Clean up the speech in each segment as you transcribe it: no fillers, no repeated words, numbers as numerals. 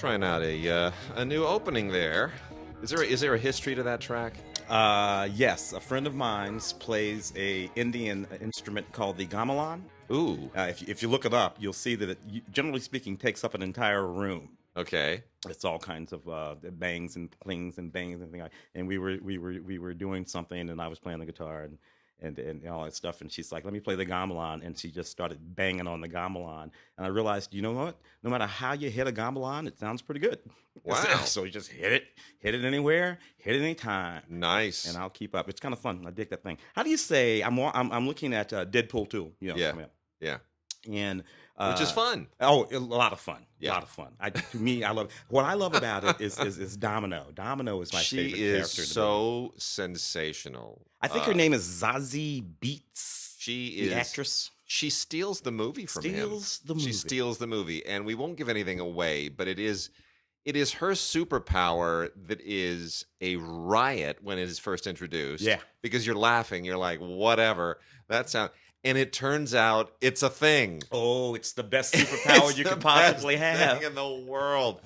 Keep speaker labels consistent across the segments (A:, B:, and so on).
A: Trying out a new opening there. Is there a history to that track?
B: Yes, a friend of mine plays a Indian instrument called the gamelan.
A: Ooh.
B: If you look it up, you'll see that it, generally speaking, takes up an entire room.
A: Okay.
B: It's all kinds of bangs and clings and bangs and things like. And we were doing something, and I was playing the guitar and all that stuff. And she's like, "Let me play the gamelan," and she just started banging on the gamelan. And I realized, you know what? No matter how you hit a gamelan, it sounds pretty good.
A: Wow!
B: So you just hit it anywhere, hit it anytime.
A: Nice.
B: And I'll keep up. It's kind of fun. I dig that thing. How do you say? I'm looking at Deadpool 2. You know,
A: yeah.
B: And
A: which is fun.
B: Oh, a lot of fun.
A: Yeah.
B: A lot of fun. To me, I love what I love about it is Domino. Domino is my favorite character.
A: She is so sensational.
B: I think her name is Zazie Beetz.
A: She is
B: the actress.
A: She steals the movie from him. She steals the movie, and we won't give anything away, but it is her superpower that is a riot when it is first introduced.
B: Yeah.
A: Because you're laughing, you're like, whatever. That sound. And it turns out it's a thing.
B: Oh, it's the best superpower you could possibly have
A: in the world.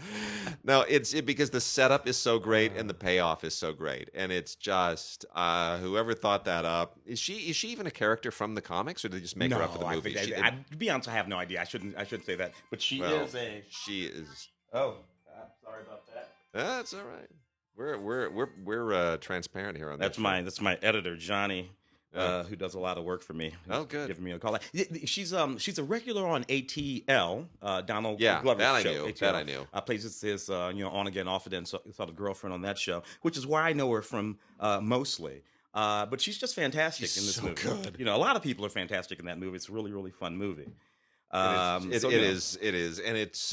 A: No, it's because the setup is so great and the payoff is so great, and it's just whoever thought that up. Is she even a character from the comics, or did they just make her up for the movie?
B: To be honest, I have no idea. I shouldn't say that, but she is. Oh, sorry about that.
A: That's all right. We're transparent here on
B: that's my editor, Johnny. Who does a lot of work for me?
A: Oh, good.
B: Giving me a call. She's a regular on ATL. Donald
A: Glover's
B: show.
A: That I knew.
B: Plays his on again, off again. Saw the girlfriend on that show, which is where I know her from mostly. But she's just fantastic in this movie.
A: Good.
B: You know, a lot of people are fantastic in that movie. It's a really, really fun movie.
A: It is, and it's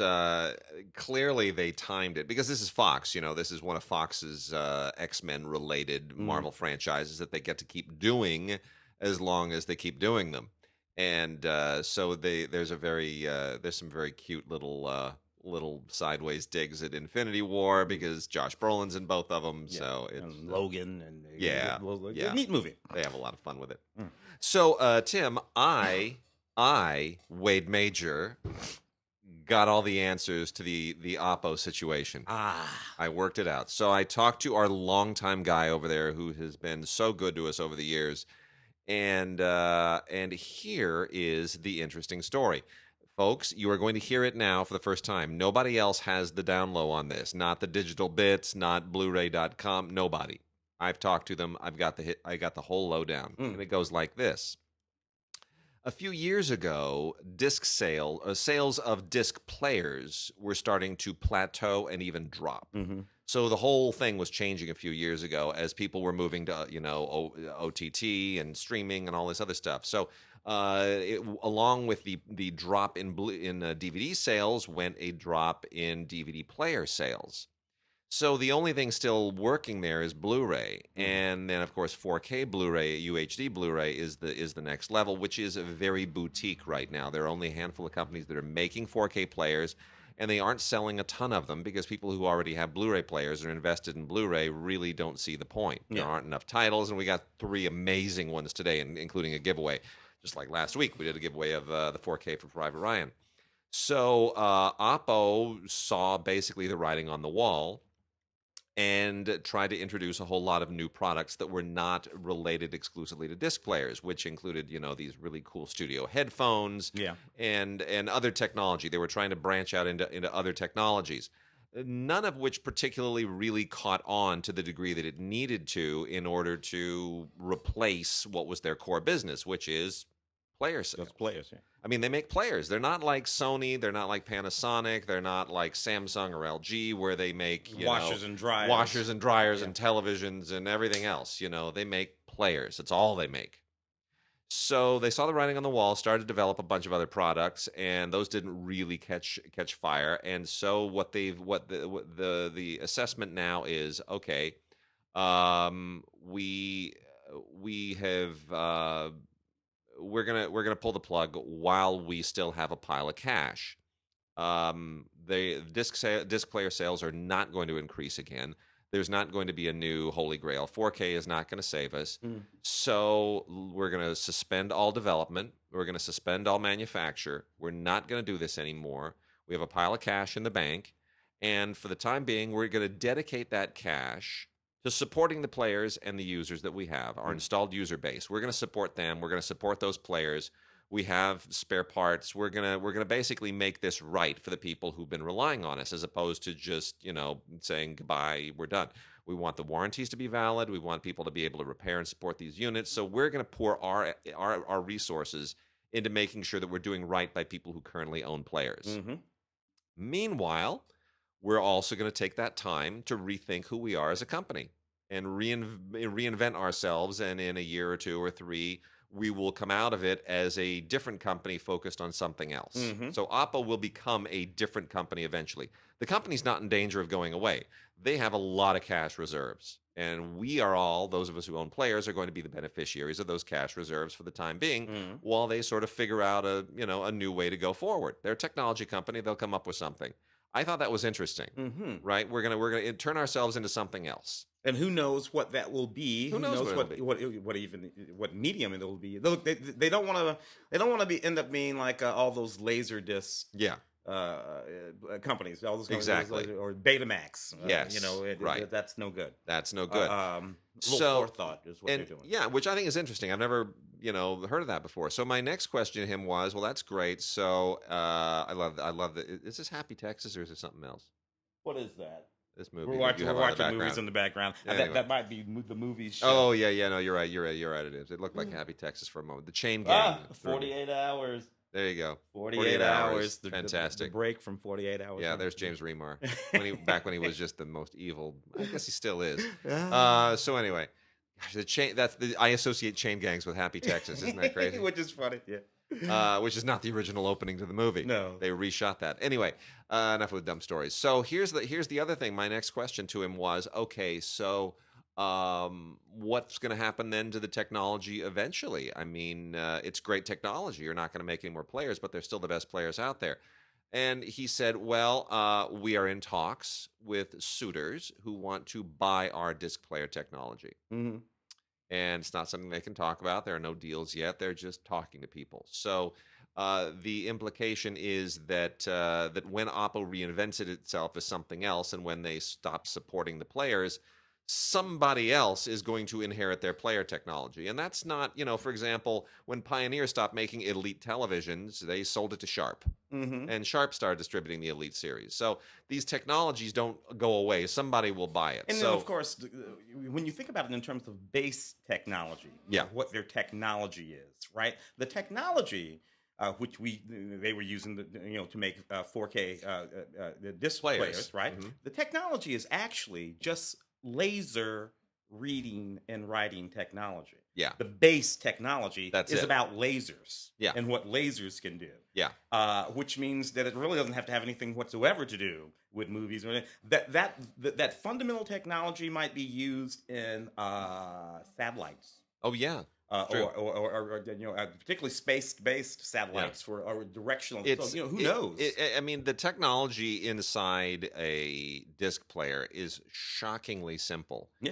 A: clearly they timed it because this is Fox. You know, this is one of Fox's X-Men related Marvel franchises that they get to keep doing as long as they keep doing them, and so there's some very cute little sideways digs at Infinity War because Josh Brolin's in both of them. Yeah. So it's
B: and Logan and
A: neat
B: movie.
A: They have a lot of fun with it. So Tim, Wade Major, got all the answers to the Oppo situation. I worked it out. So I talked to our longtime guy over there who has been so good to us over the years, and here is the interesting story. Folks, you are going to hear it now for the first time. Nobody else has the down low on this. Not the digital bits, not Blu-ray.com, nobody. I've talked to them. I got the whole lowdown. And it goes like this. A few years ago, sales of disc players were starting to plateau and even drop. So the whole thing was changing a few years ago as people were moving to OTT and streaming and all this other stuff. So along with the drop in DVD sales went a drop in DVD player sales. So the only thing still working there is Blu-ray, and then of course 4K Blu-ray, UHD Blu-ray is the next level, which is very boutique right now. There are only a handful of companies that are making 4K players, and they aren't selling a ton of them because people who already have Blu-ray players or invested in Blu-ray really don't see the point. There aren't enough titles, and we got 3 amazing ones today, including a giveaway. Just like last week, we did a giveaway of the 4K for Private Ryan. So Oppo saw basically the writing on the wall and tried to introduce a whole lot of new products that were not related exclusively to disc players, which included, these really cool studio headphones and other technology. They were trying to branch out into other technologies, none of which particularly really caught on to the degree that it needed to in order to replace what was their core business, which is player sales.
B: Those players, yeah.
A: I mean, they make players. They're not like Sony. They're not like Panasonic. They're not like Samsung or LG, where they make
B: washers and dryers
A: and televisions and everything else. They make players. That's all they make. So they saw the writing on the wall, started to develop a bunch of other products, and those didn't really catch fire. And so what the assessment now is, okay, we're gonna pull the plug while we still have a pile of cash. The disc player sales are not going to increase again. There's not going to be a new Holy Grail. 4K is not going to save us. So we're going to suspend all development. We're going to suspend all manufacture. We're not going to do this anymore. We have a pile of cash in the bank, And for the time being, we're going to dedicate that cash to supporting the players and the users that we have, our installed user base. We're going to support them. We're going to support those players. We have spare parts. We're gonna basically make this right for the people who've been relying on us, as opposed to just saying goodbye, we're done. We want the warranties to be valid. We want people to be able to repair and support these units. So we're going to pour our resources into making sure that we're doing right by people who currently own players.
B: Mm-hmm.
A: Meanwhile, we're also going to take that time to rethink who we are as a company and reinvent ourselves. And in a year or 2 or 3, we will come out of it as a different company focused on something else.
B: Mm-hmm.
A: So Oppo will become a different company eventually. The company's not in danger of going away. They have a lot of cash reserves. And we are all, those of us who own players, are going to be the beneficiaries of those cash reserves for the time being, while they sort of figure out a new way to go forward. They're a technology company. They'll come up with something. I thought that was interesting, right? We're gonna turn ourselves into something else.
B: And who knows what that will be?
A: Who knows
B: what medium it will be? Look, they don't want to end up being like all those laser disc companies, all those
A: exactly,
B: or Betamax.
A: Yes, right.
B: That's no good.
A: That's no good.
B: Little forethought is what they're doing.
A: Yeah, which I think is interesting. I've never heard of that before. So my next question to him was, well, that's great. So I love that. Is this Happy Texas or is it something else?
B: What is that?
A: This movie.
B: We're watching movies in the background.
A: Yeah,
B: that might be the movies.
A: Oh yeah. No, you're right. It is. It looked like Happy Texas for a moment. The Chain Gang.
B: 48 hours.
A: There you go.
B: 48 hours.
A: Fantastic.
B: The break from 48 hours.
A: Yeah, there's James Remar. Back when he was just the most evil. I guess he still is. So anyway, I associate chain gangs with Happy Texas. Isn't that crazy?
B: Which is funny. Yeah.
A: Which is not the original opening to the movie.
B: No,
A: they reshot that. Anyway, enough with dumb stories. So here's the other thing. My next question to him was, okay, so what's going to happen then to the technology eventually? I mean, it's great technology. You're not going to make any more players, but they're still the best players out there. And he said, well, we are in talks with suitors who want to buy our disc player technology.
B: Mm-hmm.
A: And it's not something they can talk about. There are no deals yet. They're just talking to people. So the implication is that that when Oppo reinvented itself as something else, and when they stopped supporting the players, somebody else is going to inherit their player technology. And that's not, for example, when Pioneer stopped making Elite televisions, they sold it to Sharp.
B: Mm-hmm.
A: And Sharp started distributing the Elite series. So these technologies don't go away. Somebody will buy it.
B: And then, of course, when you think about it in terms of base technology, what their technology is, right? The technology, which they were using to make 4K disc players, right? Mm-hmm. The technology is actually just laser reading and writing technology.
A: Yeah.
B: The base technology is
A: it.
B: About lasers.
A: Yeah.
B: And what lasers can do.
A: Yeah.
B: Which means that it really doesn't have to have anything whatsoever to do with movies. That fundamental technology might be used in satellites.
A: Oh yeah.
B: Or particularly space-based satellites or directional. Who knows?
A: I mean, the technology inside a disc player is shockingly simple.
B: Yeah.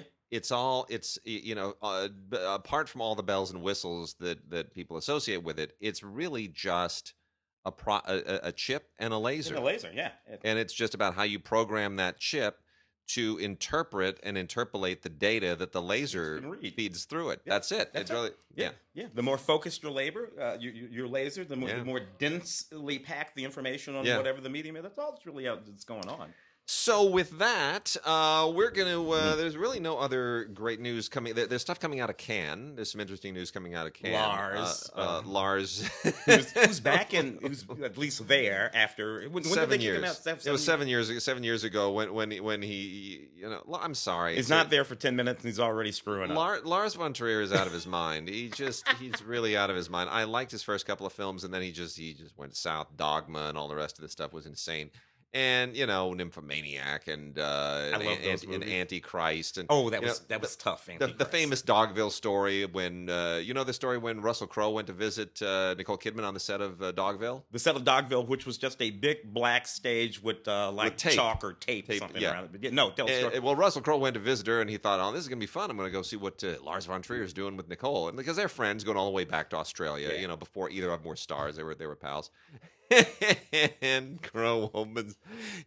A: Apart from all the bells and whistles that people associate with it, it's really just a chip and a laser.
B: And a laser, yeah.
A: And it's just about how you program that chip to interpret and interpolate the data that the laser feeds through it. Yeah, that's it.
B: That's
A: really,
B: yeah. The more focused your your laser, the more densely packed the information on whatever the medium is. That's all that's really that's going on.
A: So with that, we're going to, there's really no other great news coming. There's stuff coming out of Cannes. There's some interesting news coming out of Cannes. Lars.
B: who's back who's at least there after, when
A: 7
B: did they
A: years.
B: Kick him out?
A: It was 7 years. 7 years ago when he, I'm sorry.
B: He's not there for 10 minutes and he's already screwing up.
A: Lars von Trier is out of his mind. He's really out of his mind. I liked his first couple of films, and then he just went south. Dogma and all the rest of the stuff was insane. And Nymphomaniac and Antichrist and
B: that was tough.
A: The famous Dogville story when the story when Russell Crowe went to visit Nicole Kidman on the set of Dogville.
B: The set of Dogville, which was just a big black stage with tape. Chalk or tape something around it. But tell the story.
A: Well, Russell Crowe went to visit her, and he thought, "Oh, this is gonna be fun. I'm gonna go see what Lars von Trier is doing with Nicole," and because they're friends, going all the way back to Australia. Before either of them were stars, they were pals. And Crow opens,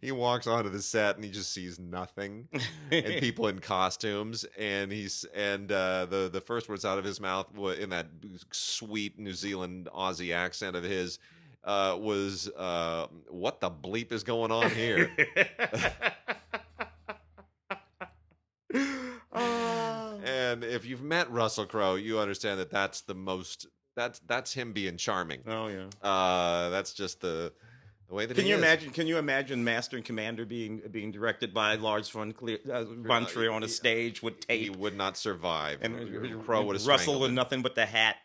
A: he walks onto the set and he just sees nothing and people in costumes. And the first words out of his mouth in that sweet New Zealand Aussie accent of his was, "What the bleep is going on here?" And if you've met Russell Crowe, you understand that that's him being charming.
B: Oh yeah.
A: That's just the way that
B: Can
A: he
B: you
A: is.
B: imagine? Can you imagine Master and Commander being directed by Lars von Trier on a stage with tape?
A: He would not survive.
B: And
A: Crowe would have
B: Russell
A: strangled
B: with
A: him.
B: nothing but the hat.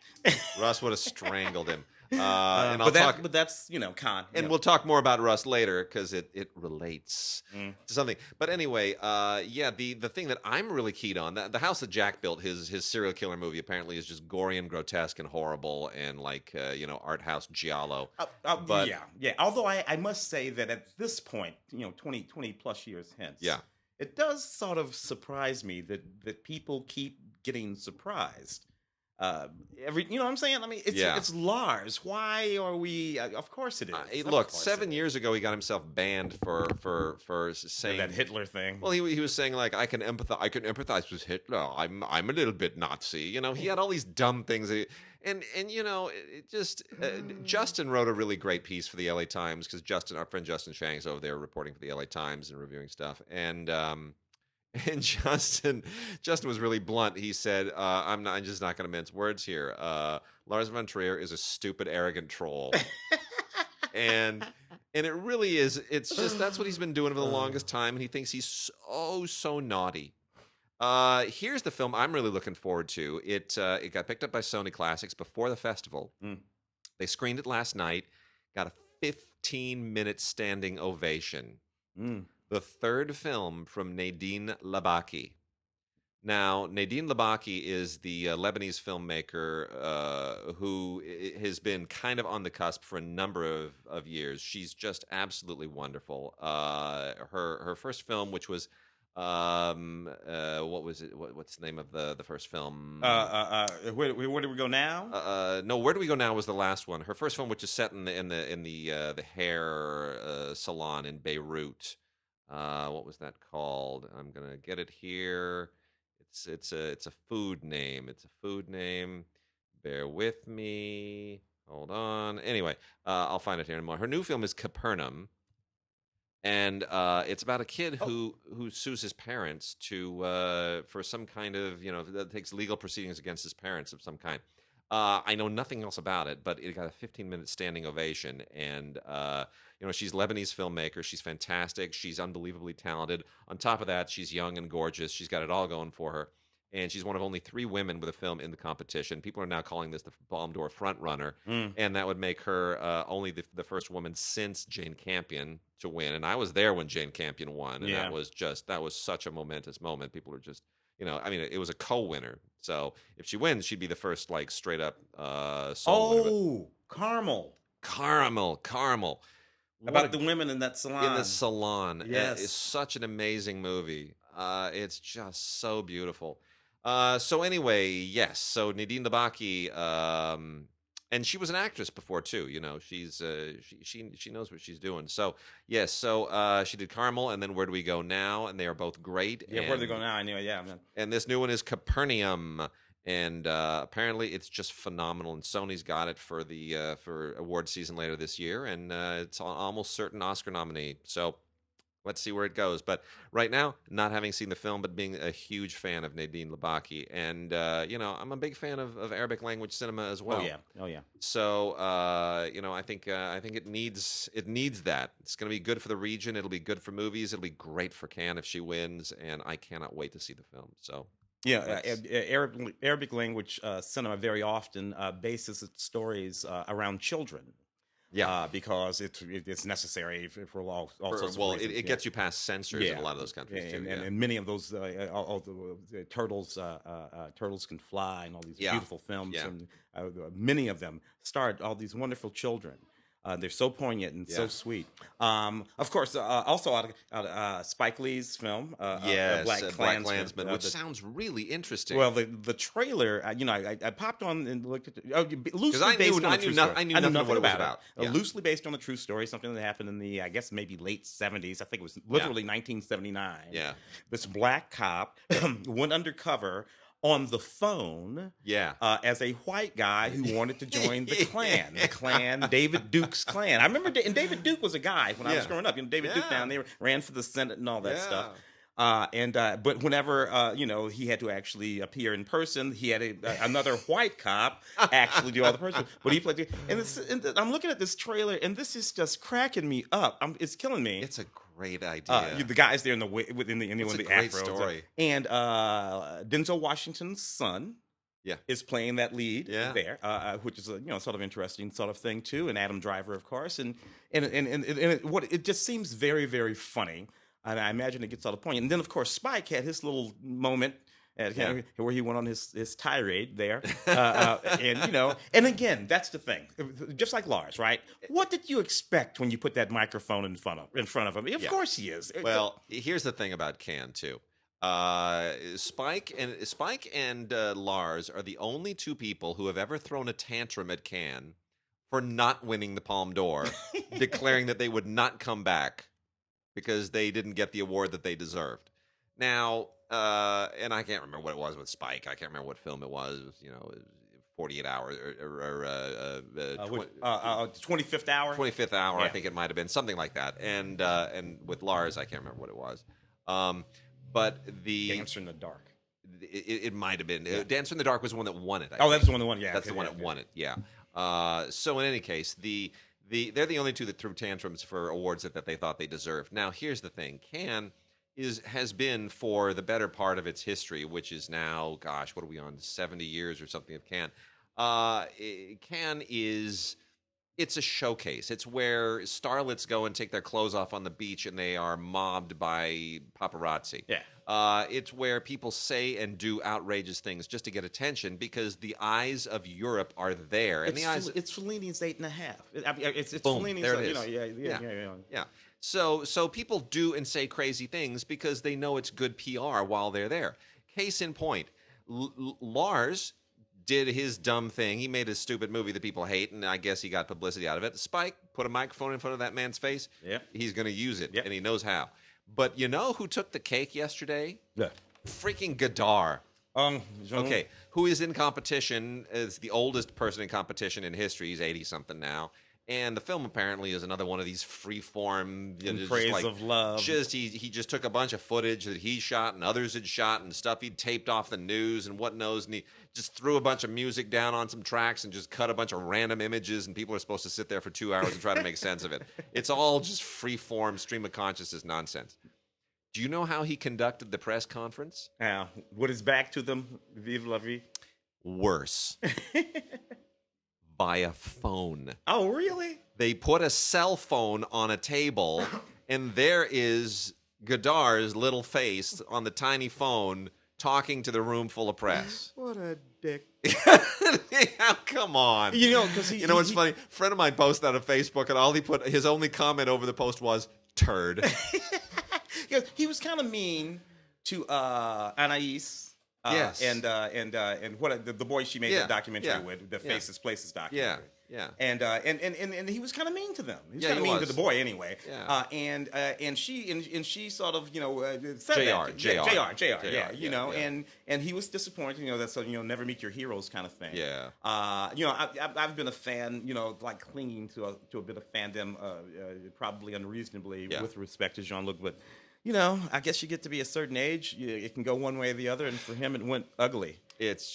A: Russ would have strangled him.
B: But that's con.
A: And we'll talk more about Russ later because it relates to something. But anyway, the thing that I'm really keyed on, the house that Jack built, his serial killer movie apparently is just gory and grotesque and horrible and like art house giallo. But
B: yeah. Although I must say that at this point, 20 plus years hence, it does sort of surprise me that people keep getting surprised. You know what I'm saying? I mean, it's Lars. Why are we? Of course it is.
A: Look, 7 years ago he got himself banned for saying
B: that Hitler thing.
A: Well, he was saying like I can empathize with Hitler. I'm a little bit Nazi. He had all these dumb things. Justin wrote a really great piece for the LA Times because our friend Justin Chang's over there reporting for the LA Times and reviewing stuff. And Justin was really blunt. He said, I'm just not going to mince words here. Lars von Trier is a stupid, arrogant troll. and it really is. It's just that's what he's been doing for the longest time, and he thinks he's so naughty. Here's the film I'm really looking forward to. It got picked up by Sony Classics before the festival. They screened it last night. Got a 15-minute standing ovation. The third film from Nadine Labaki. Now, Nadine Labaki is the Lebanese filmmaker who has been kind of on the cusp for a number of years. She's just absolutely wonderful. Her first film, which was what was it? What's the name of the first film?
B: Where do we go now?
A: No, Where Do We Go Now was the last one. Her first film, which is set in the hair salon in Beirut. What was that called? I'm gonna get it here. It's a food name. It's a food name. Bear with me. Hold on. Anyway, I'll find it here in a moment. Her new film is Capernaum, and it's about a kid who sues his parents for some kind of that takes legal proceedings against his parents of some kind. I know nothing else about it, but it got a 15-minute standing ovation, and she's a Lebanese filmmaker. She's fantastic. She's unbelievably talented. On top of that, she's young and gorgeous. She's got it all going for her, and she's one of only 3 women with a film in the competition. People are now calling this the Palme d'Or frontrunner, and that would make her only the first woman since Jane Campion to win. And I was there when Jane Campion won, and that was such a momentous moment. People are just it was a co-winner. So if she wins, she'd be the first like straight up solo winner. Caramel.
B: About the women in that salon.
A: In the salon.
B: Yes.
A: It's such an amazing movie. It's just so beautiful. So anyway, yes. So Nadine Labaki, and she was an actress before too. She's she knows what she's doing. So yes. So she did Carmel, and then Where Do We Go Now? And they are both great.
B: Yeah, Where Do We Go Now? Anyway, yeah.
A: And this new one is Capernaum, and apparently it's just phenomenal. And Sony's got it for the for award season later this year, and it's almost certain Oscar nominee. So let's see where it goes. But right now, not having seen the film, but being a huge fan of Nadine Labaki, and I'm a big fan of Arabic language cinema as well.
B: Oh yeah.
A: So I think it needs that. It's going to be good for the region. It'll be good for movies. It'll be great for Cannes if she wins, and I cannot wait to see the film. So.
B: Yeah, Arabic language cinema very often bases its stories around children.
A: Yeah,
B: because it's necessary for all sorts of reasons.
A: It gets you past censors in a lot of those countries too.
B: And many of those, all the turtles Can Fly, and all these beautiful films, and many of them starred all these wonderful children. They're so poignant and so
A: Yeah.
B: sweet. Of course, also out of Spike Lee's film,
A: Yes,
B: Black
A: Black
B: Klansman,
A: Klansman, which sounds really interesting.
B: well, the trailer, I popped on and looked at loosely
A: I
B: based
A: knew-
B: on
A: I
B: a
A: knew
B: true
A: no-
B: story.
A: I knew nothing what it was
B: about
A: about. Yeah.
B: Loosely based on a true story, something that happened in the, I guess, maybe late 70s. I think it was literally 1979.
A: Yeah.
B: This black cop went undercover on the phone
A: Yeah.
B: as a white guy who wanted to join the Klan, David Duke's Klan. I remember, and David Duke was a guy when I was
A: Yeah.
B: growing up. David Duke down there ran for the Senate and all that
A: Yeah.
B: stuff. But whenever he had to actually appear in person, he had another white cop actually do all the person. But he played, and I'm looking at this trailer, and this is just cracking me up. It's killing me.
A: It's a great idea.
B: The guys there in the
A: It's a
B: the
A: great
B: afros,
A: story.
B: and Denzel Washington's son.
A: Yeah.
B: Is playing that lead
A: Yeah.
B: there, which is a sort of interesting sort of thing too, and Adam Driver, of course, and it just seems very, very funny. And I imagine it gets all the point. And then, of course, Spike had his little moment where he went on his tirade there. And again, that's the thing. Just like Lars, right? What did you expect when you put that microphone in front of him? Of course he is.
A: Well, here's the thing about Can too. Spike and Lars are the only two people who have ever thrown a tantrum at Can for not winning the Palme d'Or, declaring that they would not come back because they didn't get the award that they deserved. Now, and I can't remember what it was with Spike. I can't remember what film it was. 48 Hours or
B: 25th Hour.
A: 25th Hour,
B: Yeah.
A: I think it might have been something like that. And with Lars, I can't remember what it was. But the
B: Dancer in the Dark.
A: it might have been Dancer in the Dark was the one that won it. I
B: Oh,
A: think.
B: that's the one that won. Yeah,
A: That's the one that won it. Yeah. So in any case, they're the only two that threw tantrums for awards that they thought they deserved. Now, here's the thing: Cannes has been for the better part of its history, which is now, gosh, what are we on? 70 years or something of Cannes. Cannes is. It's a showcase. It's where starlets go and take their clothes off on the beach and they are mobbed by paparazzi.
B: Yeah.
A: It's where people say and do outrageous things just to get attention because the eyes of Europe are there. And
B: It's Fellini's 8.5. It's
A: Boom,
B: Fellini's.
A: there it is. Yeah. So people do and say crazy things because they know it's good PR while they're there. Case in point, Lars did his dumb thing. He made his stupid movie that people hate, and I guess he got publicity out of it. Spike put a microphone in front of that man's face.
B: Yep.
A: He's going to use it,
B: Yep.
A: and he knows how. But you know who took the cake yesterday?
B: Yeah.
A: Freaking Godard.
B: Jean-
A: Okay, who is in competition as the oldest person in competition in history. He's 80-something now. And the film apparently is another one of these free-form...
B: In praise of love.
A: He just took a bunch of footage that he shot and others had shot and stuff he'd taped off the news and what knows, and he just threw a bunch of music down on some tracks and just cut a bunch of random images, and people are supposed to sit there for 2 hours and try to make sense of it. It's all just free-form, stream of consciousness nonsense. Do you know how he conducted the press conference?
B: Now, what is back to them? Vive la vie.
A: Worse. By a phone.
B: Oh, really?
A: They put a cell phone on a table, and there is Godard's little face on the tiny phone talking to the room full of press.
B: What a dick.
A: Come on.
B: Because
A: What's funny? A friend of mine posted that on Facebook, and all he put, his only comment over the post was, turd.
B: He was kind of mean to Anais.
A: Yes.
B: And what the boy she made
A: Yeah,
B: the documentary
A: yeah,
B: with, the
A: yeah.
B: Faces Places documentary.
A: Yeah.
B: And he was kind of mean to them. He was kind of
A: he
B: mean
A: was.
B: to the boy anyway.
A: Yeah.
B: And she sort of said
A: JR.
B: JR. And he was disappointed. That's never meet your heroes kind of thing.
A: Yeah.
B: I've been a fan. Like clinging to a bit of fandom, probably unreasonably with respect to Jean-Luc, but. I guess you get to be a certain age, it can go one way or the other, and for him it went ugly.
A: It's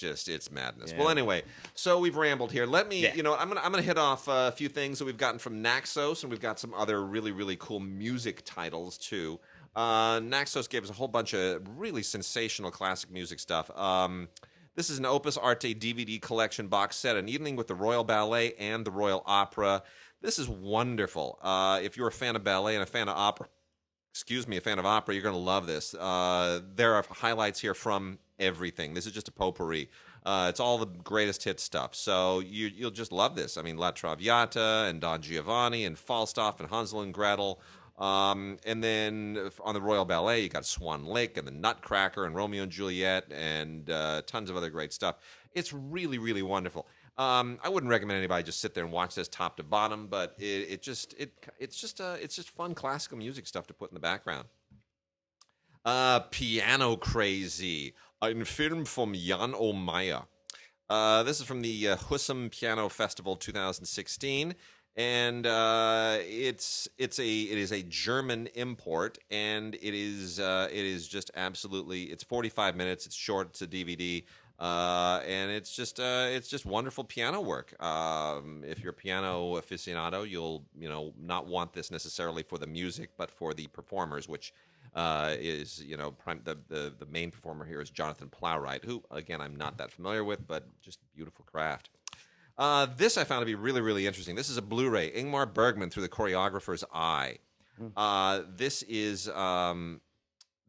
A: madness.
B: Yeah.
A: Well, anyway, so we've rambled here. Let me,
B: Yeah.
A: I'm gonna hit off a few things that we've gotten from Naxos, and we've got some other really, really cool music titles too. Naxos gave us a whole bunch of really sensational classic music stuff. This is an Opus Arte DVD collection box set, An Evening with the Royal Ballet and the Royal Opera. This is wonderful. If you're a fan of ballet and a fan of opera, a fan of opera, you're going to love this. There are highlights here from everything. This is just a potpourri. It's all the greatest hit stuff. So you'll just love this. I mean, La Traviata and Don Giovanni and Falstaff and Hansel and Gretel. And then on the Royal Ballet, you got Swan Lake and the Nutcracker and Romeo and Juliet and tons of other great stuff. It's really, really wonderful. I wouldn't recommend anybody just sit there and watch this top to bottom, but it's just fun classical music stuff to put in the background. Piano Crazy, ein Film from Jan O'Meyer. This is from the Husum Piano Festival 2016. And it is a German import, and it is just absolutely. It's 45 minutes. It's short. It's a DVD, and it's just wonderful piano work. If you're a piano aficionado, you'll not want this necessarily for the music, but for the performers, which is the main performer here is Jonathan Plowright, who again I'm not that familiar with, but just beautiful craft. This I found to be really, really interesting. This is a Blu-ray, Ingmar Bergman Through the Choreographer's Eye. This is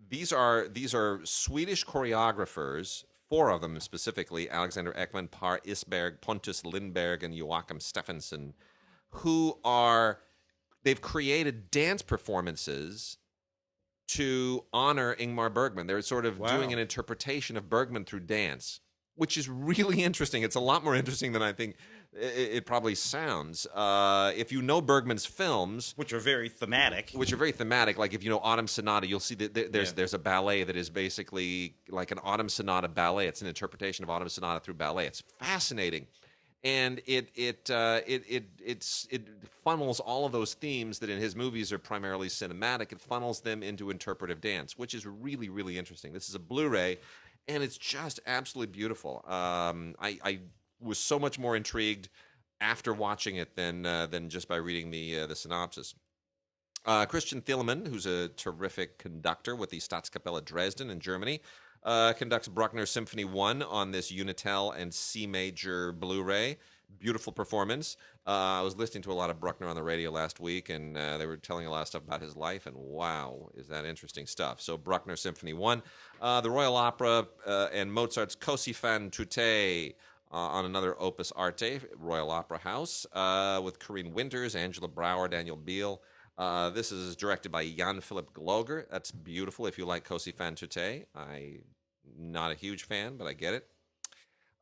A: these are Swedish choreographers, 4 of them specifically: Alexander Ekman, Per Isberg, Pontus Lindberg, and Joachim Steffensen, they've created dance performances to honor Ingmar Bergman. They're sort of doing an interpretation of Bergman through dance, which is really interesting. It's a lot more interesting than I think it probably sounds. If you know Bergman's films,
B: which are very thematic,
A: like if you know Autumn Sonata, you'll see that there's a ballet that is basically like an Autumn Sonata ballet. It's an interpretation of Autumn Sonata through ballet. It's fascinating, and it funnels all of those themes that in his movies are primarily cinematic. It funnels them into interpretive dance, which is really, really interesting. This is a Blu-ray. And it's just absolutely beautiful. I was so much more intrigued after watching it than just by reading the synopsis. Christian Thielemann, who's a terrific conductor with the Staatskapelle Dresden in Germany, conducts Bruckner Symphony 1 on this Unitel and C major Blu-ray. Beautiful performance. I was listening to a lot of Bruckner on the radio last week, and they were telling a lot of stuff about his life, and wow, is that interesting stuff. So Bruckner Symphony 1. The Royal Opera and Mozart's Così fan tutte on another Opus Arte, Royal Opera House, with Corinne Winters, Angela Brower, Daniel Beal. This is directed by Jan Philip Gloger. That's beautiful if you like Così fan tutte. I'm not a huge fan, but I get it.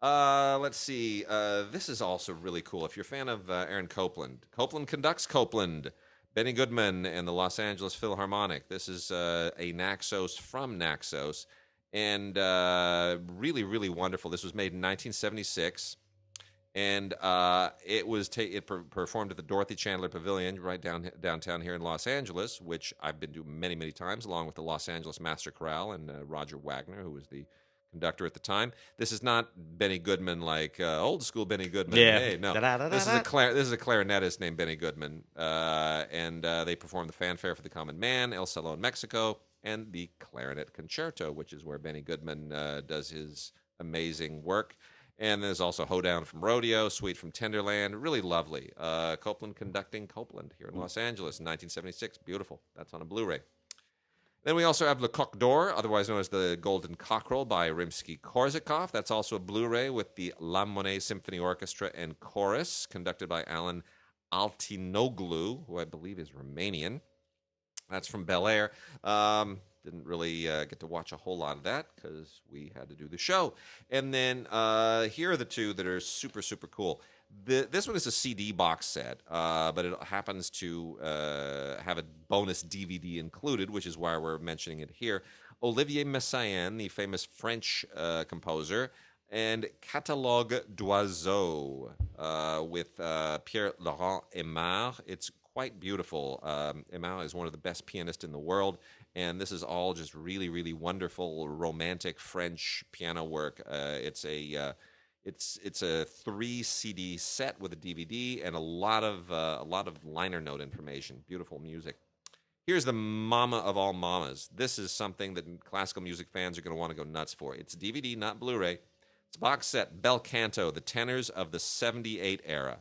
A: Let's see. This is also really cool. If you're a fan of Aaron Copland, Copland conducts Copland, Benny Goodman, and the Los Angeles Philharmonic. This is a Naxos from Naxos, and really, really wonderful. This was made in 1976, and it performed at the Dorothy Chandler Pavilion right downtown here in Los Angeles, which I've been to many, many times, along with the Los Angeles Master Chorale and Roger Wagner, who was the conductor at the time. This is not Benny Goodman like old school Benny Goodman.
B: Yeah.
A: Hey, no. This is a clarinetist named Benny Goodman, and they performed the fanfare for the Common Man, El Salón Mexico, and the Clarinet Concerto, which is where Benny Goodman does his amazing work. And there's also Hoedown from Rodeo, Suite from Tenderland. Really lovely. Copland conducting Copland here in Los Angeles in 1976. Beautiful. That's on a Blu-ray. Then we also have Le Coq d'Or, otherwise known as the Golden Cockerel by Rimsky-Korsakov. That's also a Blu-ray with the La Monnaie Symphony Orchestra and Chorus, conducted by Alan Altinoglu, who I believe is Romanian. That's from Bel Air. Didn't really get to watch a whole lot of that because we had to do the show. And then here are the two that are super, super cool. This one is a CD box set, but it happens to have a bonus DVD included, which is why we're mentioning it here. Olivier Messiaen, the famous French composer, and Catalogue d'Oiseaux with Pierre-Laurent Aimard. It's quite beautiful. Aimard is one of the best pianists in the world, and this is all just really, really wonderful, romantic French piano work. It's a 3 CD set with a DVD and a lot of liner note information. Beautiful music. Here's the mama of all mamas. This is something that classical music fans are going to want to go nuts for. It's DVD, not Blu-ray. It's a box set. Belcanto, the tenors of the 78 era.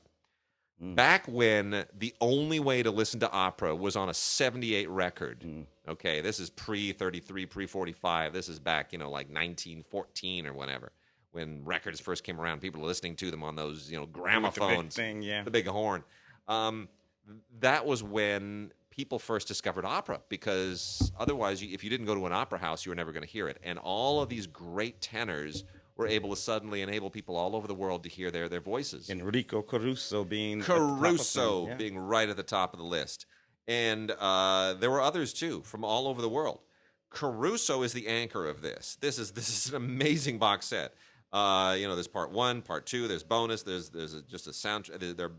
A: Back when the only way to listen to opera was on a 78 record. Okay, this is pre-33, pre-45. This is back, like 1914 or whatever. when records first came around, people were listening to them on those,
B: With the big
A: gramophones,
B: thing, yeah.
A: the big horn. Um, that was when people first discovered opera, because otherwise, if you didn't go to an opera house, you were never going to hear it. And all of these great tenors were able to suddenly enable people all over the world to hear their voices.
B: Enrico Caruso being
A: Caruso being right at the top of the list. And there were others too from all over the world. Caruso is the anchor of this. This is an amazing box set. There's part 1, part 2. There's bonus. There's just a sound.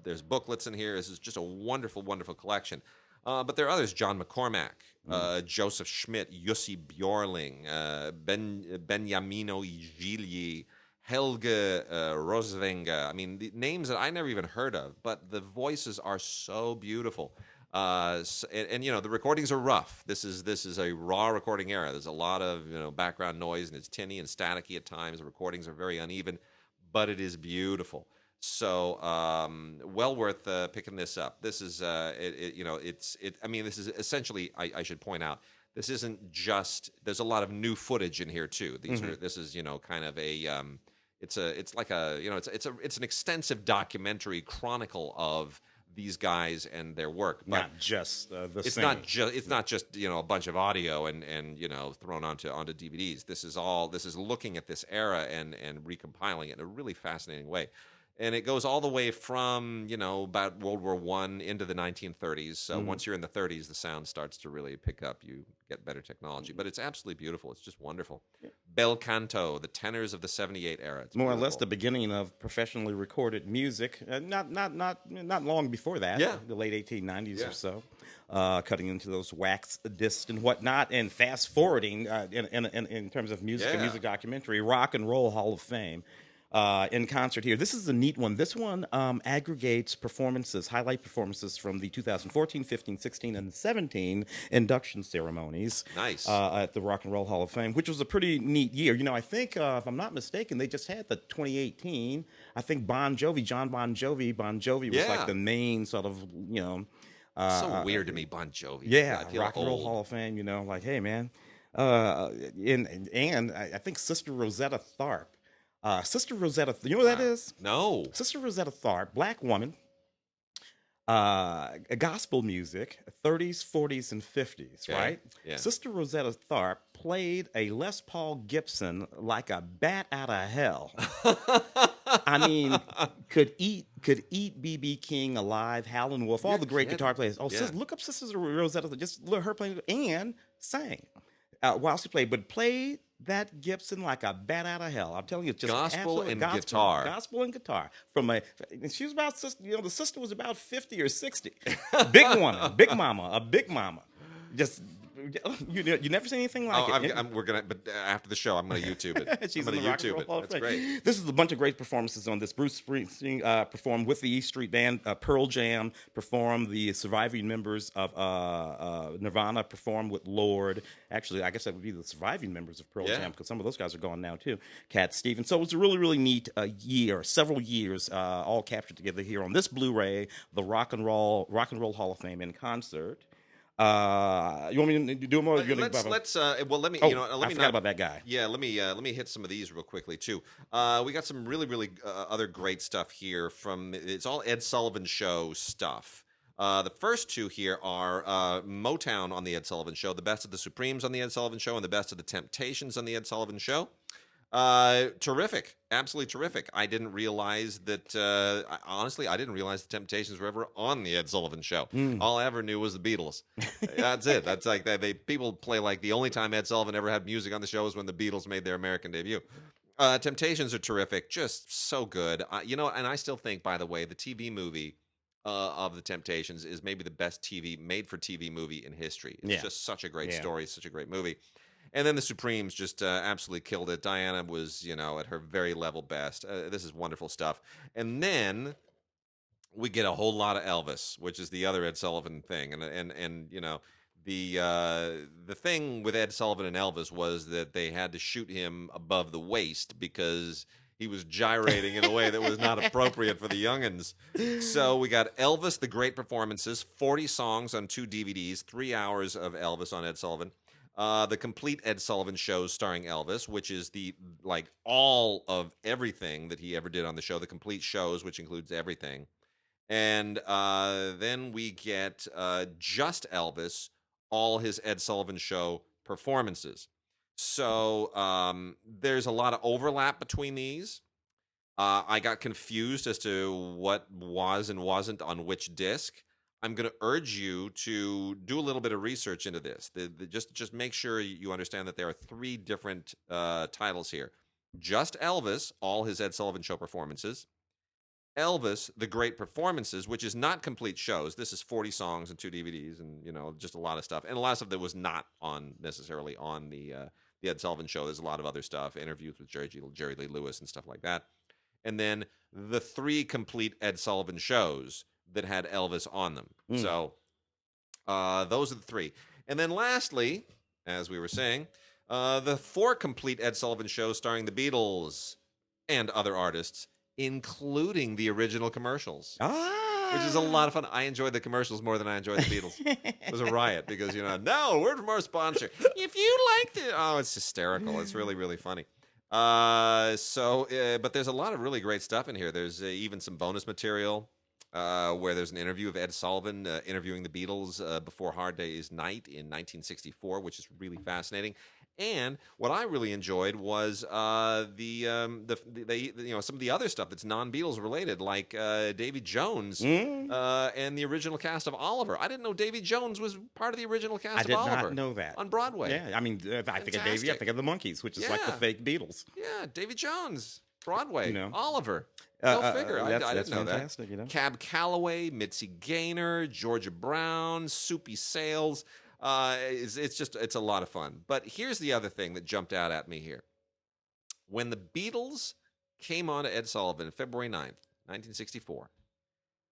A: There's booklets in here. This is just a wonderful, wonderful collection. But there are others: John McCormack, Joseph Schmidt, Jussi Björling, Beniamino Gigli, Helge Rosvenga. I mean, the names that I never even heard of, but the voices are so beautiful. The recordings are rough. This is a raw recording era. There's a lot of background noise, and it's tinny and staticky at times. The recordings are very uneven, but it is beautiful. So well worth picking this up. This is this is essentially, I should point out, this isn't just, there's a lot of new footage in here too. This is kind of a it's an extensive documentary chronicle of these guys and their work, but
B: not just
A: it's not just a bunch of audio and thrown onto DVDs. This is looking at this era and recompiling it in a really fascinating way. And it goes all the way from, about World War I into the 1930s. So once you're in the 30s, the sound starts to really pick up. You get better technology. But it's absolutely beautiful. It's just wonderful. Yeah. Belcanto, the tenors of the 78 era. It's
B: more or less the beginning of professionally recorded music. Not long before that, the late 1890s or so. Cutting into those wax discs and whatnot, and fast forwarding in terms of music and music documentary, Rock and Roll Hall of Fame. In concert here. This is a neat one. This one aggregates highlight performances from the 2014, 15, 16, and 17 induction ceremonies.
A: Nice.
B: At the Rock and Roll Hall of Fame, which was a pretty neat year. I think, if I'm not mistaken, they just had the 2018. I think John Bon Jovi was like the main sort of,
A: so weird to me, Bon Jovi.
B: Yeah,
A: I feel
B: Rock and Roll Hall of Fame, like, hey, man. And I think Sister Rosetta Tharpe. Sister Rosetta, you know what that is?
A: No.
B: Sister Rosetta Tharpe, black woman, gospel music, 30s, 40s, and 50s, right?
A: Yeah.
B: Sister Rosetta Tharpe played a Les Paul Gibson like a bat out of hell. I mean, could eat B.B. King alive, Howlin' Wolf, all the great guitar players. Look up Sister Rosetta, just look her playing, and sang while she played, but played that Gibson like a bat out of hell. I'm telling you, it's just
A: gospel and
B: guitar. Gospel and guitar. She was about, the sister was about 50 or 60. Big woman, a big mama. Just you never seen anything like it.
A: But after the show, I'm gonna YouTube it.
B: She's
A: I'm
B: in the Rock and Roll Hall of
A: That's
B: Fame.
A: great.
B: This is a bunch of great performances on this. Bruce Springsteen performed with the E Street Band. Pearl Jam performed. The surviving members of Nirvana performed with Lord. Actually, I guess that would be the surviving members of Pearl Jam, because some of those guys are gone now too. Cat Stevens. So it was a really, really neat several years, all captured together here on this Blu-ray, the Rock and Roll Hall of Fame in concert. You want me to do more?
A: Let me.
B: I forgot about that guy.
A: Yeah, let me hit some of these real quickly too. We got some really, really other great stuff here it's all Ed Sullivan Show stuff. The first two here are Motown on the Ed Sullivan Show, the best of the Supremes on the Ed Sullivan Show, and the best of the Temptations on the Ed Sullivan Show. Terrific, absolutely terrific. I didn't realize that. Honestly, I didn't realize the Temptations were ever on the Ed Sullivan Show. All I ever knew was the Beatles. That's it. That's like people play like the only time Ed Sullivan ever had music on the show was when the Beatles made their American debut. Temptations are terrific, just so good. And I still think, by the way, the TV movie of the Temptations is maybe the best made for TV movie in history. It's just such a great story, such a great movie. And then the Supremes just absolutely killed it. Diana was, at her very level best. This is wonderful stuff. And then we get a whole lot of Elvis, which is the other Ed Sullivan thing. And the thing with Ed Sullivan and Elvis was that they had to shoot him above the waist because he was gyrating in a way that was not appropriate for the youngins. So we got Elvis, the great performances, 40 songs on 2 DVDs, 3 hours of Elvis on Ed Sullivan. The complete Ed Sullivan shows starring Elvis, which is the all of everything that he ever did on the show. The complete shows, which includes everything. And then we get just Elvis, all his Ed Sullivan show performances. So there's a lot of overlap between these. I got confused as to what was and wasn't on which disc. I'm going to urge you to do a little bit of research into this. Just make sure you understand that there are 3 different titles here. Just Elvis, all his Ed Sullivan show performances. Elvis, the great performances, which is not complete shows. This is 40 songs and 2 DVDs, and just a lot of stuff, and a lot of stuff that was not necessarily on the Ed Sullivan show. There's a lot of other stuff, interviews with Jerry Lee Lewis and stuff like that, and then the 3 complete Ed Sullivan shows that had Elvis on them. So those are the 3, and then lastly, as we were saying, the 4 complete Ed Sullivan shows starring the Beatles and other artists, including the original commercials, which is a lot of fun. I enjoyed the commercials more than I enjoyed the Beatles. It was a riot because, no, word from our sponsor. If you liked it, it's hysterical. It's really, really funny. But there's a lot of really great stuff in here. There's even some bonus material where there's an interview of Ed Sullivan interviewing the Beatles before Hard Day's Night in 1964, which is really fascinating. And what I really enjoyed was some of the other stuff that's non-Beatles related, like Davy Jones and the original cast of Oliver. I didn't know Davy Jones was part of the original cast of Oliver.
B: I did not know that.
A: On Broadway.
B: Yeah, I mean, I think of Davy, I think of the Monkees, which is like the fake Beatles.
A: Yeah, Davy Jones, Broadway, Oliver.
B: Go
A: figure. I didn't know
B: fantastic,
A: that. Cab Calloway, Mitzi Gaynor, Georgia Brown, Soupy Sales. It's a lot of fun. But here's the other thing that jumped out at me here. When the Beatles came on to Ed Sullivan February 9th, 1964,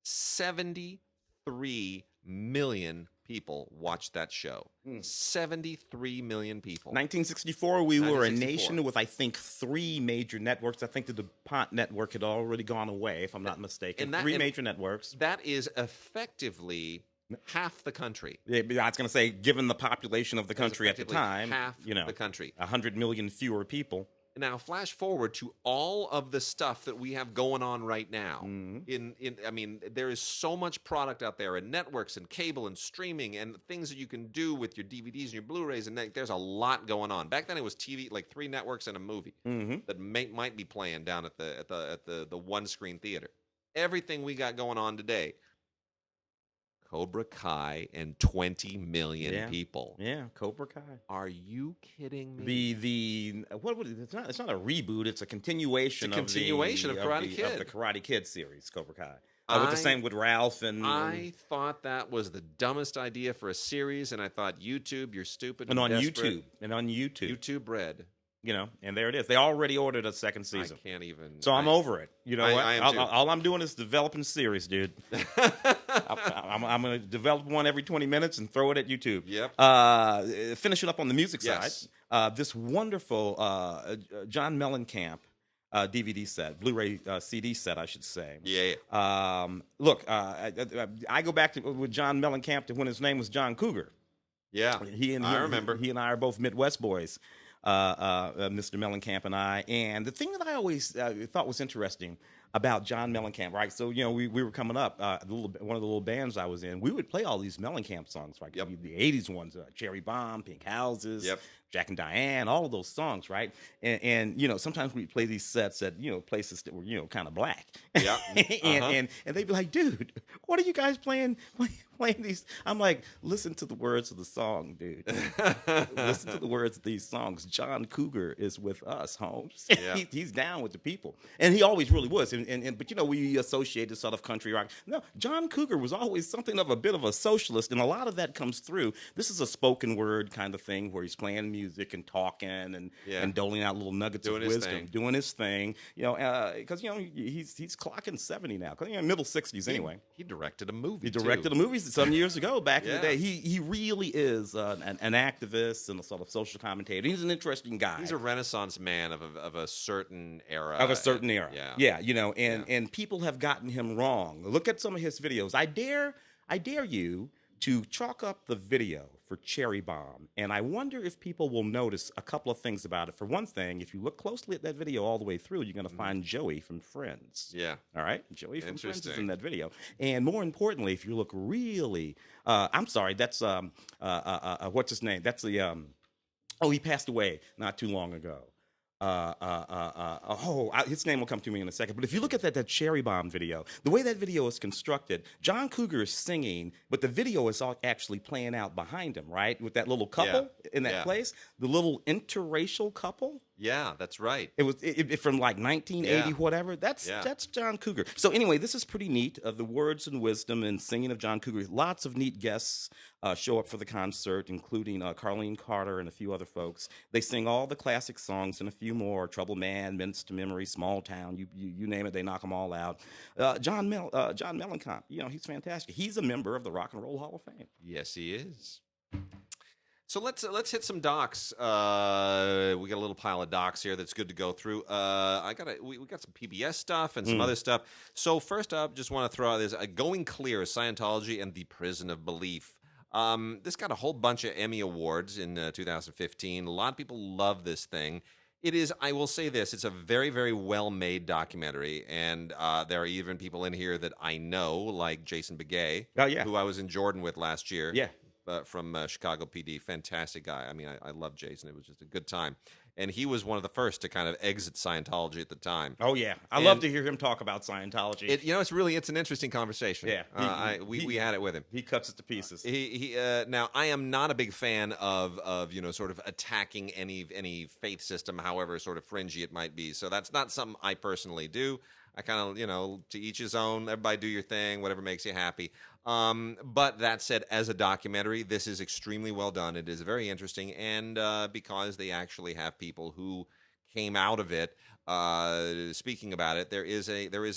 A: 73 million people watched that show. 73 million people.
B: 1964, we were a nation with, I think, 3 major networks. I think the DuPont network had already gone away, if I'm not mistaken. 3 major networks.
A: That is effectively half the country.
B: Yeah, I was going to say, given the population of the country at the time,
A: half the country,
B: 100 million fewer people.
A: Now, flash forward to all of the stuff that we have going on right now. I mean, there is so much product out there, and networks, and cable, and streaming, and things that you can do with your DVDs and your Blu-rays, and there's a lot going on. Back then, it was TV, like 3 networks and a movie that might be playing down at the one-screen theater. Everything we got going on today. Cobra Kai and 20 million people.
B: Yeah, Cobra Kai.
A: Are you kidding me?
B: It's not a reboot. It's a continuation.
A: Of Karate Kid.
B: Of the Karate Kid series, Cobra Kai. With the same with Ralph and.
A: I thought that was the dumbest idea for a series, and I thought YouTube, you're stupid.
B: And on
A: desperate.
B: YouTube.
A: YouTube Red.
B: And there it is. They already ordered a 2nd season.
A: I can't even.
B: So I'm over it. You know what?
A: I am too.
B: All I'm doing is developing series, dude. I'm going to develop one every 20 minutes and throw it at YouTube.
A: Yep.
B: Finishing up on the music side, this wonderful John Mellencamp DVD set, Blu-ray CD set, I should say.
A: Yeah.
B: Look, I go back with John Mellencamp to when his name was John Cougar.
A: Yeah, I remember.
B: He and I are both Midwest boys. Mr. Mellencamp and I. And the thing that I always thought was interesting about John Mellencamp, right? So, we were coming up, one of the little bands I was in, we would play all these Mellencamp songs, right? The 80s ones, Cherry Bomb, Pink Houses, Jack and Diane, all of those songs, right? And sometimes we'd play these sets at, places that were, kind of black.
A: Yeah.
B: and they'd be like, dude, what are you guys playing these? I'm like, listen to the words of the song, dude. Listen to the words of these songs. John Cougar is with us, Holmes.
A: Yeah.
B: He's down with the people. And he always really was. But we associated sort of country rock. No, John Cougar was always something of a bit of a socialist, and a lot of that comes through. This is a spoken word kind of thing where he's playing music and talking and doling out little nuggets of wisdom, doing his thing. Because he's clocking 70 now. Middle 60s anyway.
A: He directed a movie.
B: He directed a movie some years ago, back in the day. He really is an activist and a sort of social commentator. He's an interesting guy.
A: He's a Renaissance man of a certain era.
B: Of a certain era. Yeah. And people have gotten him wrong. Look at some of his videos. I dare you to chalk up the video for Cherry Bomb. And I wonder if people will notice a couple of things about it. For one thing, if you look closely at that video all the way through, you're going to find Joey from Friends.
A: Yeah.
B: All right? Joey from Friends is in
A: Interesting.
B: that video. And more importantly, if you look really, I'm sorry, that's, what's his name? That's the, he passed away not too long ago. His name will come to me in a second. But if you look at that Cherry Bomb video, the way that video is constructed, John Cougar is singing, but the video is all actually playing out behind him, right? With that little couple in that place, the little interracial couple.
A: Yeah, that's right.
B: It was from like 1980, whatever. That's John Cougar. So anyway, this is pretty neat. The words and wisdom and singing of John Cougar. Lots of neat guests show up for the concert, including Carlene Carter and a few other folks. They sing all the classic songs and a few more: Troubled Man, Minutes to Memory, Small Town. You name it, they knock them all out. John Mellencamp, he's fantastic. He's a member of the Rock and Roll Hall of Fame.
A: Yes, he is. So let's hit some docs. We got a little pile of docs here that's good to go through. We got some PBS stuff and some other stuff. So first up, just want to throw out this Going Clear: Scientology and the Prison of Belief. This got a whole bunch of Emmy awards in 2015. A lot of people love this thing. It is, I will say this, it's a very, very well-made documentary, and there are even people in here that I know, like Jason Begay, who I was in Jordan with last year.
B: Yeah.
A: From Chicago PD. Fantastic guy. I mean, I love Jason. It was just a good time. And he was one of the first to kind of exit Scientology at the time.
B: Oh, yeah. I love to hear him talk about Scientology.
A: It's an interesting conversation.
B: Yeah.
A: We had it with him.
B: He cuts it to pieces.
A: Now, I am not a big fan of sort of attacking any faith system, however sort of fringy it might be. So that's not something I personally do. I kind of, to each his own. Everybody do your thing, whatever makes you happy. But that said, as a documentary, this is extremely well done. It is very interesting, and because they actually have people who came out of it speaking about it, there is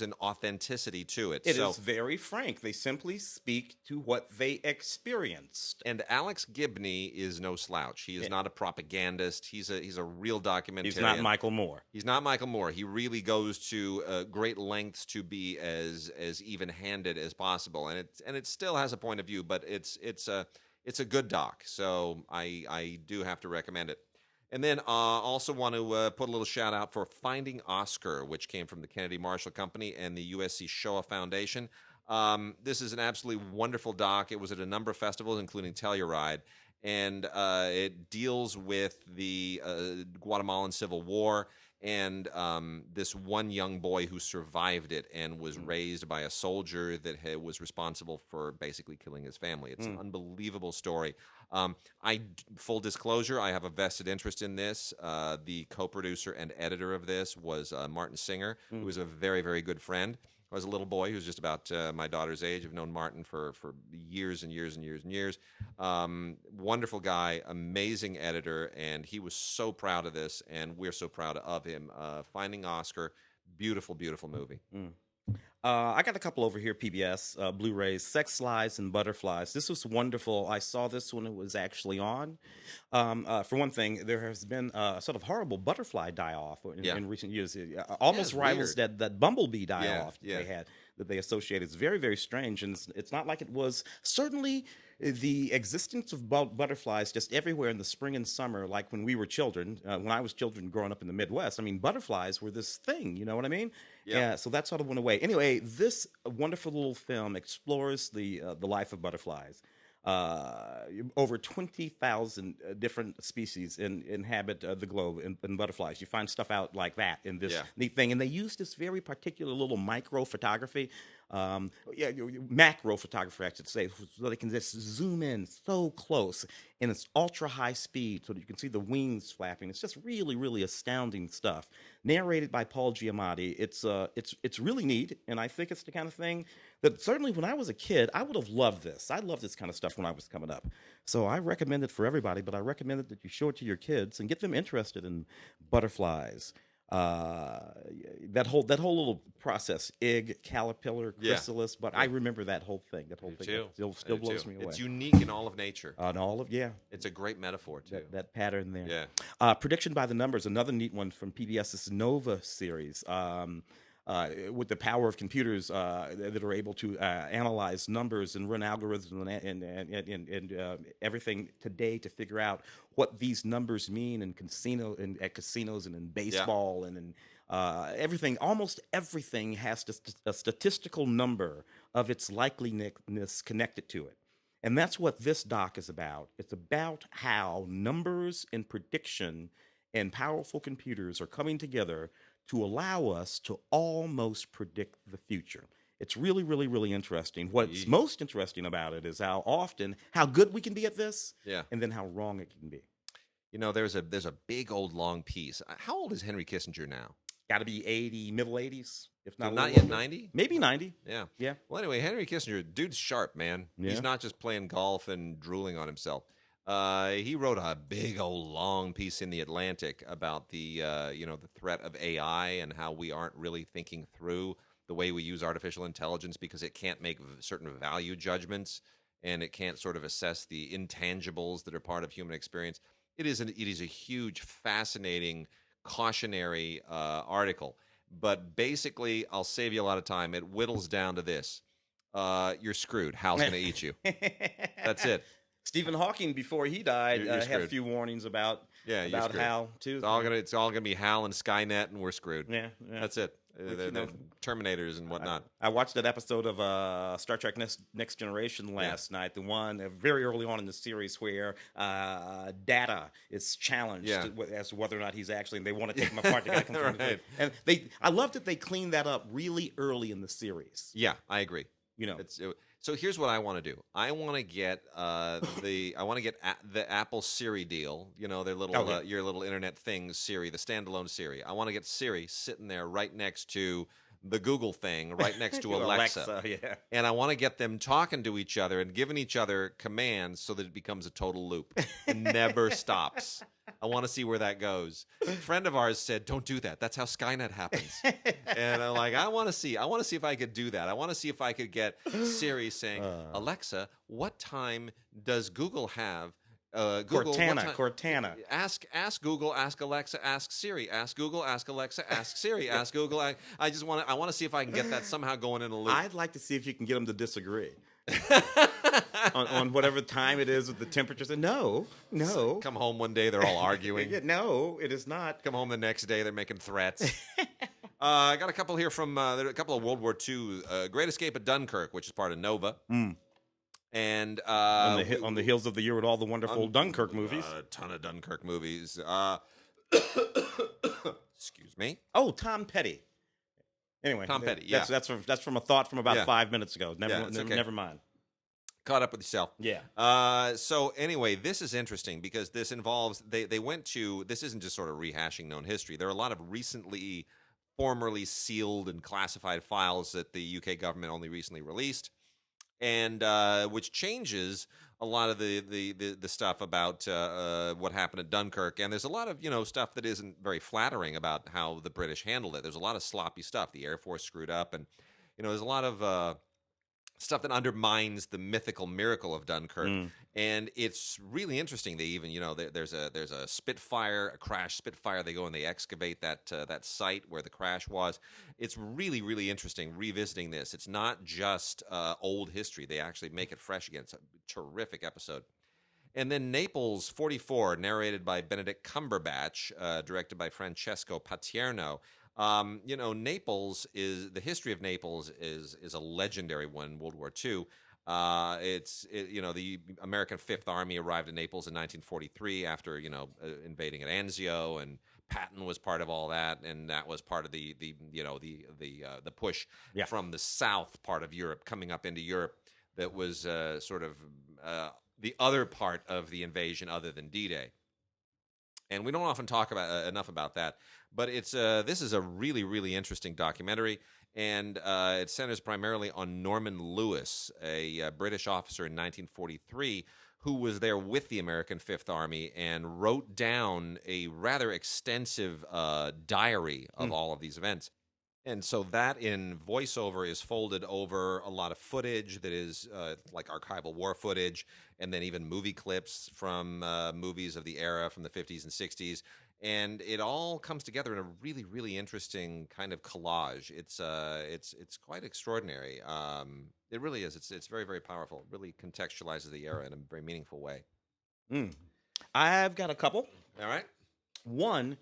A: an authenticity to it.
B: It is very frank. They simply speak to what they experienced.
A: And Alex Gibney is no slouch. He is not a propagandist. He's a real documentarian.
B: He's not Michael Moore.
A: He's not Michael Moore. He really goes to great lengths to be as even-handed as possible, and it still has a point of view, but it's a good doc. So I do have to recommend it. And then also want to put a little shout out for Finding Oscar, which came from the Kennedy Marshall Company and the USC Shoah Foundation. This is an absolutely wonderful doc. It was at a number of festivals, including Telluride, and it deals with the Guatemalan Civil War and this one young boy who survived it and was raised by a soldier that was responsible for basically killing his family. It's an unbelievable story. Full disclosure, I have a vested interest in this. The co-producer and editor of this was Martin Singer, who was a very, very good friend. I was a little boy who was just about my daughter's age. I've known Martin for years and years and years and years. Wonderful guy, amazing editor, and he was so proud of this, and we're so proud of him. Finding Oscar, beautiful, beautiful movie.
B: I got a couple over here, PBS, Blu-rays, Sex, Lies, and Butterflies. This was wonderful. I saw this when it was actually on. For one thing, there has been a sort of horrible butterfly die-off in recent years. It almost rivals that bumblebee die-off they had, that they associate. It's very, very strange, and it's not like it was. Certainly, the existence of butterflies just everywhere in the spring and summer, like when we were children, when I was children growing up in the Midwest, I mean, butterflies were this thing, you know what I mean? Yeah, so that sort of went away. Anyway, this wonderful little film explores the life of butterflies. Over 20,000 different species inhabit the globe in butterflies. You find stuff out like that in this neat thing. And they use this very particular little micro photography, macro photography, I should say, so they can just zoom in so close, and it's ultra high speed so that you can see the wings flapping. It's just really, really astounding stuff. Narrated by Paul Giamatti. It's really neat, and I think it's the kind of thing that certainly when I was a kid, I would have loved this. I loved this kind of stuff when I was coming up. So I recommend it for everybody, but I recommend that you show it to your kids and get them interested in butterflies. That whole little process, egg, caterpillar, chrysalis, but I remember that whole thing. That whole thing still blows me away.
A: It's unique in all of nature.
B: It's
A: a great metaphor too.
B: That pattern there. Prediction by the Numbers, another neat one from PBS's Nova series. with the power of computers that are able to analyze numbers and run algorithms and everything today to figure out what these numbers mean in at casinos and in baseball and in everything. Almost everything has a statistical number of its likeliness connected to it. And that's what this doc is about. It's about how numbers and prediction and powerful computers are coming together to allow us to almost predict the future. It's really, really, really interesting. What's most interesting about it is how good we can be at this, and then how wrong it can be.
A: You know, there's a big old long piece. How old is Henry Kissinger now?
B: Got to be 80, middle 80s, if not.
A: Not yet 90?
B: Maybe 90.
A: Yeah. Well, anyway, Henry Kissinger, dude's sharp, man. Yeah. He's not just playing golf and drooling on himself. He wrote a big old long piece in the Atlantic about the threat of AI and how we aren't really thinking through the way we use artificial intelligence because it can't make certain value judgments and it can't sort of assess the intangibles that are part of human experience. It is a huge, fascinating, cautionary article. But basically, I'll save you a lot of time. It whittles down to this. You're screwed. Hal's going to eat you. That's it.
B: Stephen Hawking, before he died, had a few warnings about Hal too.
A: It's all gonna be Hal and Skynet, and we're screwed.
B: Yeah.
A: That's it. The Terminators and whatnot.
B: I watched that episode of Star Trek Next Generation last night. The one very early on in the series where Data is challenged as to whether or not he's actually. And they want to take him apart. Right. And I love that they cleaned that up really early in the series.
A: Yeah, I agree. So here's what I want to do. I want to get the Apple Siri deal. You know, their little your little internet things Siri, the standalone Siri. I want to get Siri sitting there right next to the Google thing, right next to Alexa. And I want to get them talking to each other and giving each other commands so that it becomes a total loop and never stops. I want to see where that goes. A friend of ours said, "Don't do that. That's how Skynet happens." And I'm like, I want to see if I could do that. I want to see if I could get Siri saying, "Alexa, what time does Google have?"
B: Cortana.
A: Ask Google, ask Alexa, ask Siri, ask Google, ask Alexa, ask Siri, ask Google. I want to see if I can get that somehow going in a loop.
B: I'd like to see if you can get them to disagree. on whatever time it is with the temperatures. No.
A: So come home one day, they're all arguing.
B: No, it is not.
A: Come home the next day, they're making threats. I got a couple here from a couple of World War II. Great Escape at Dunkirk, which is part of Nova. And
B: on the heels of the year with all the wonderful Dunkirk movies.
A: A ton of Dunkirk movies. Excuse me.
B: Oh, Tom Petty. Anyway,
A: Tom Petty.
B: That's from a thought from about 5 minutes ago. Never mind.
A: Caught up with yourself.
B: Yeah.
A: So anyway, this is interesting because this involves they went to. This isn't just sort of rehashing known history. There are a lot of formerly sealed and classified files that the UK government only recently released, and which changes a lot of the stuff about what happened at Dunkirk. And there's a lot of stuff that isn't very flattering about how the British handled it. There's a lot of sloppy stuff. The Air Force screwed up, and there's a lot of stuff that undermines the mythical miracle of Dunkirk. And it's really interesting. They even there's a Spitfire, a crashed Spitfire. They go and they excavate that site where the crash was. It's really, really interesting revisiting this. It's not just old history. They actually make it fresh again. It's a terrific episode. And then Naples 44, narrated by Benedict Cumberbatch, directed by Francesco Paterno. Naples the history of Naples is a legendary one in World War II. The American Fifth Army arrived in Naples in 1943 after invading at Anzio, and Patton was part of all that, and that was part of the push from the south part of Europe coming up into Europe. That was sort of the other part of the invasion, other than D-Day. And we don't often talk about enough about that, but this is a really, really interesting documentary, and it centers primarily on Norman Lewis, a British officer in 1943 who was there with the American Fifth Army and wrote down a rather extensive diary of all of these events. And so that in voiceover is folded over a lot of footage that is like archival war footage, and then even movie clips from movies of the era from the 50s and 60s. and it all comes together in a really, really interesting kind of collage. It's quite extraordinary. It really is. It's very, very powerful. It really contextualizes the era in a very meaningful way.
B: Mm. I've got a couple.
A: All right.
B: One,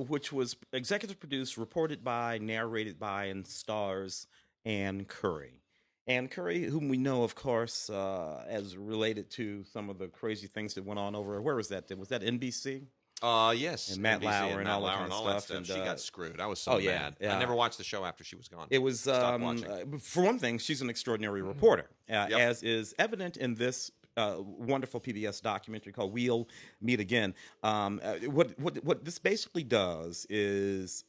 B: which was executive produced, reported by, narrated by, and stars Ann Curry. Ann Curry, whom we know, of course, as related to some of the crazy things that went on over. Where was that? Was that NBC?
A: Yes,
B: And Matt
A: NBC
B: Lauer
A: and
B: and
A: Matt
B: all that
A: Lauer
B: kind
A: and
B: of
A: all that
B: stuff.
A: stuff.
B: And,
A: She got screwed. I was so
B: yeah,
A: mad.
B: yeah.
A: I never watched the show after she was gone.
B: It was
A: Stopped watching.
B: for one thing, she's an extraordinary reporter,
A: Yep.
B: as is evident in this wonderful PBS documentary called "We'll Meet Again." What this basically does is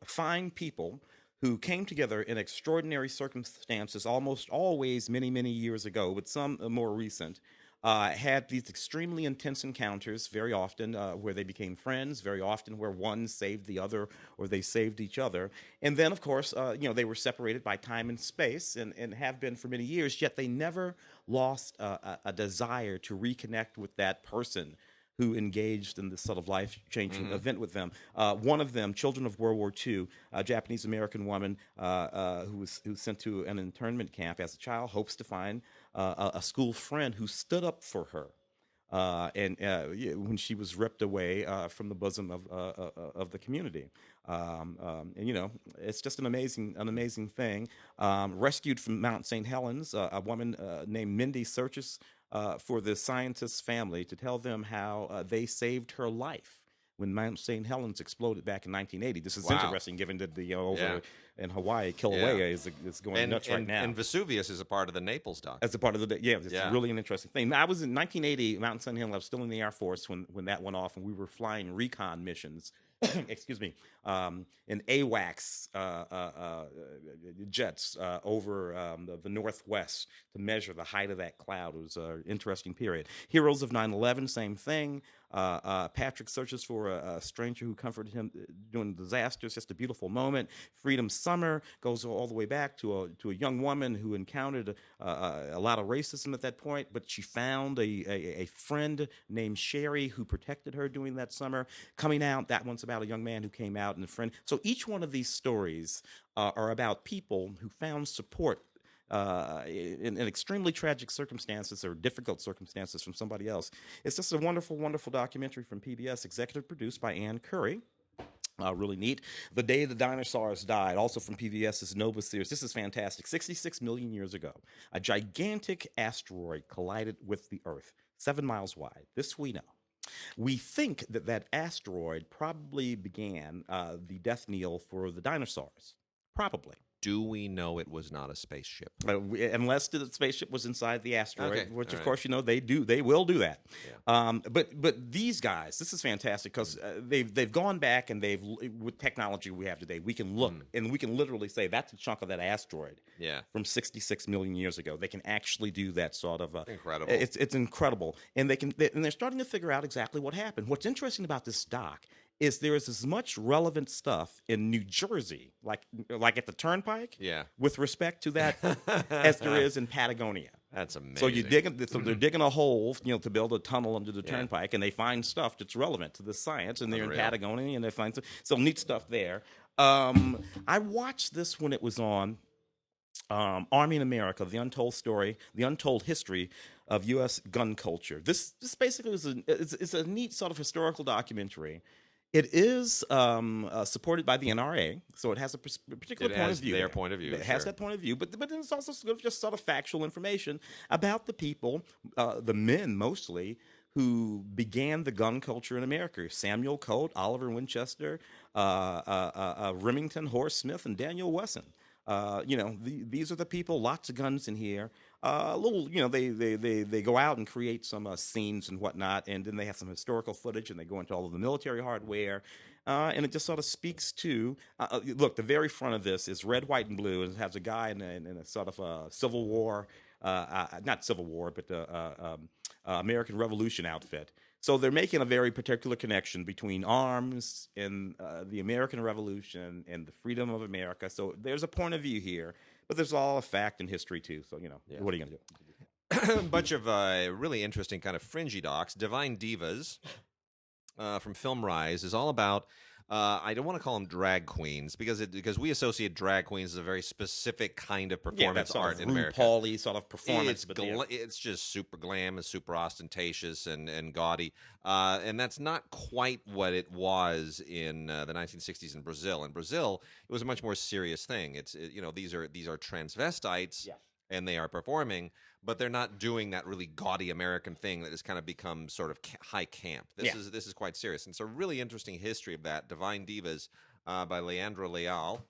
B: find people who came together in extraordinary circumstances, almost always many years ago, but some more recent. Had these extremely intense encounters very often where they became friends, very often where one saved the other or they saved each other. And then, of course, they were separated by time and space and have been for many years, yet they never lost a desire to reconnect with that person who engaged in this sort of life-changing event with them. One of them, children of World War II, a Japanese-American woman who was sent to an internment camp as a child, hopes to find a school friend who stood up for her. When she was ripped away from the bosom of the community, it's just an amazing thing. Rescued from Mount St. Helens, a woman named Mindy searches for the scientist's family to tell them how they saved her life when Mount St. Helens exploded back in 1980. This is interesting, given that the over in Hawaii, Kilauea is going nuts right now.
A: And Vesuvius is a part of the Naples doc.
B: As a part of it's really an interesting thing. I was in 1980, Mount St. Helens. I was still in the Air Force when that went off, and we were flying recon missions. Excuse me, in AWACS jets over the Northwest to measure the height of that cloud. It was an interesting period. Heroes of 9/11, same thing. Patrick searches for a stranger who comforted him during the disaster. It's just a beautiful moment. Freedom Summer goes all the way back to a young woman who encountered a lot of racism at that point, but she found a friend named Sherry who protected her during that summer. Coming Out, that one's about a young man who came out and a friend. So each one of these stories are about people who found support in extremely tragic circumstances or difficult circumstances from somebody else. It's just a wonderful documentary from PBS, executive produced by Ann Curry. Really neat. The Day the Dinosaurs Died, also from PBS's Nova series. This is fantastic. 66 million years ago, a gigantic asteroid collided with the Earth, 7 miles wide. This we know. We think that asteroid probably began the death knell for the dinosaurs. Probably.
A: Do we know it was not a spaceship?
B: Unless the spaceship was inside the asteroid, which,
A: all
B: of course, they will do that.
A: Yeah.
B: But these guys, this is fantastic because they've gone back and with technology we have today, we can look and we can literally say that's a chunk of that asteroid from 66 million years ago. They can actually do that sort of.
A: Incredible.
B: It's incredible, and they're starting to figure out exactly what happened. What's interesting about this doc is there is as much relevant stuff in New Jersey, like at the Turnpike, with respect to that, as there is in Patagonia.
A: That's amazing.
B: So they're digging a hole, to build a tunnel under the Turnpike, and they find stuff that's relevant to the science, and they're in Patagonia, and they find some neat stuff there. I watched this when it was on Army in America: The Untold Story, The Untold History of U.S. Gun Culture. This basically is a neat sort of historical documentary. It is supported by the NRA, so it has a particular point of view.
A: Their point of view.
B: It has that point of view, but it's also just sort of factual information about the people, the men mostly, who began the gun culture in America. Samuel Colt, Oliver Winchester, Remington, Horace Smith, and Daniel Wesson. These are the people. Lots of guns in here. They go out and create some scenes and whatnot, and then they have some historical footage, and they go into all of the military hardware, and it just sort of speaks to. Look, the very front of this is red, white, and blue, and it has a guy in a sort of Civil War, not Civil War, but American Revolution outfit. So they're making a very particular connection between arms and the American Revolution and the freedom of America. So there's a point of view here, but there's all a fact and history too. So, what are you going to do?
A: A bunch of really interesting kind of fringy docs. Divine Divas. from Film Rise is all about. I don't want to call them drag queens because we associate drag queens as a very specific kind of performance art in America.
B: RuPaul-y sort of performance.
A: It's just super glam and super ostentatious and gaudy, and that's not quite what it was in the 1960s in Brazil. In Brazil, it was a much more serious thing. These are transvestites.
B: Yeah.
A: And they are performing, but they're not doing that really gaudy American thing that has kind of become sort of high camp. This is quite serious. And it's a really interesting history of that. Divine Divas by Leandro Leal.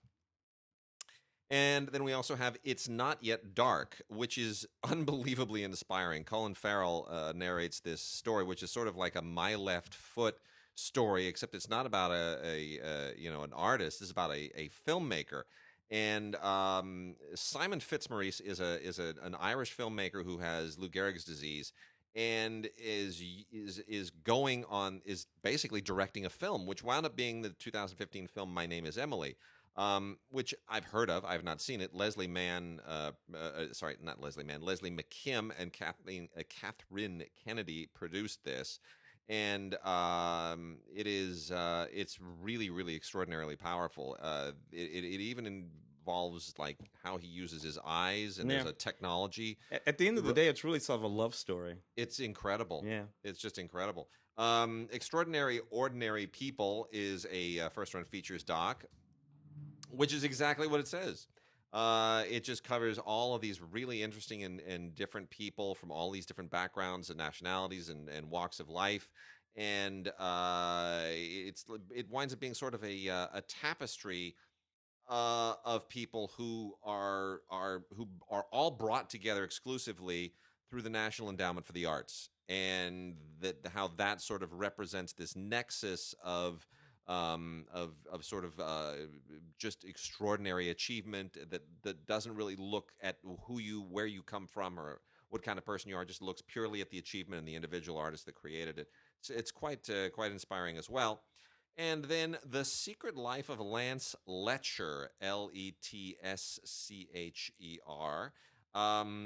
A: And then we also have It's Not Yet Dark, which is unbelievably inspiring. Colin Farrell narrates this story, which is sort of like a My Left Foot story, except it's not about an artist. It's about a filmmaker. And Simon Fitzmaurice is an Irish filmmaker who has Lou Gehrig's disease, and is basically directing a film, which wound up being the 2015 film My Name Is Emily, which I've heard of. I've not seen it. Leslie McKim and Catherine Kennedy produced this. And it's really, really extraordinarily powerful. It even involves like how he uses his eyes, and there's a technology.
B: At the end of the day, it's really sort of a love story.
A: It's incredible.
B: Yeah,
A: it's just incredible. Extraordinary Ordinary People is a first-run features doc, which is exactly what it says. It just covers all of these really interesting and different people from all these different backgrounds and nationalities and walks of life, and it winds up being sort of a tapestry of people who are all brought together exclusively through the National Endowment for the Arts, and how that sort of represents this nexus of sort of just extraordinary achievement that doesn't really look at where you come from or what kind of person you are, just looks purely at the achievement and the individual artist that created it. It's quite inspiring as well. And then The Secret Life of Lance Letcher, Letscher.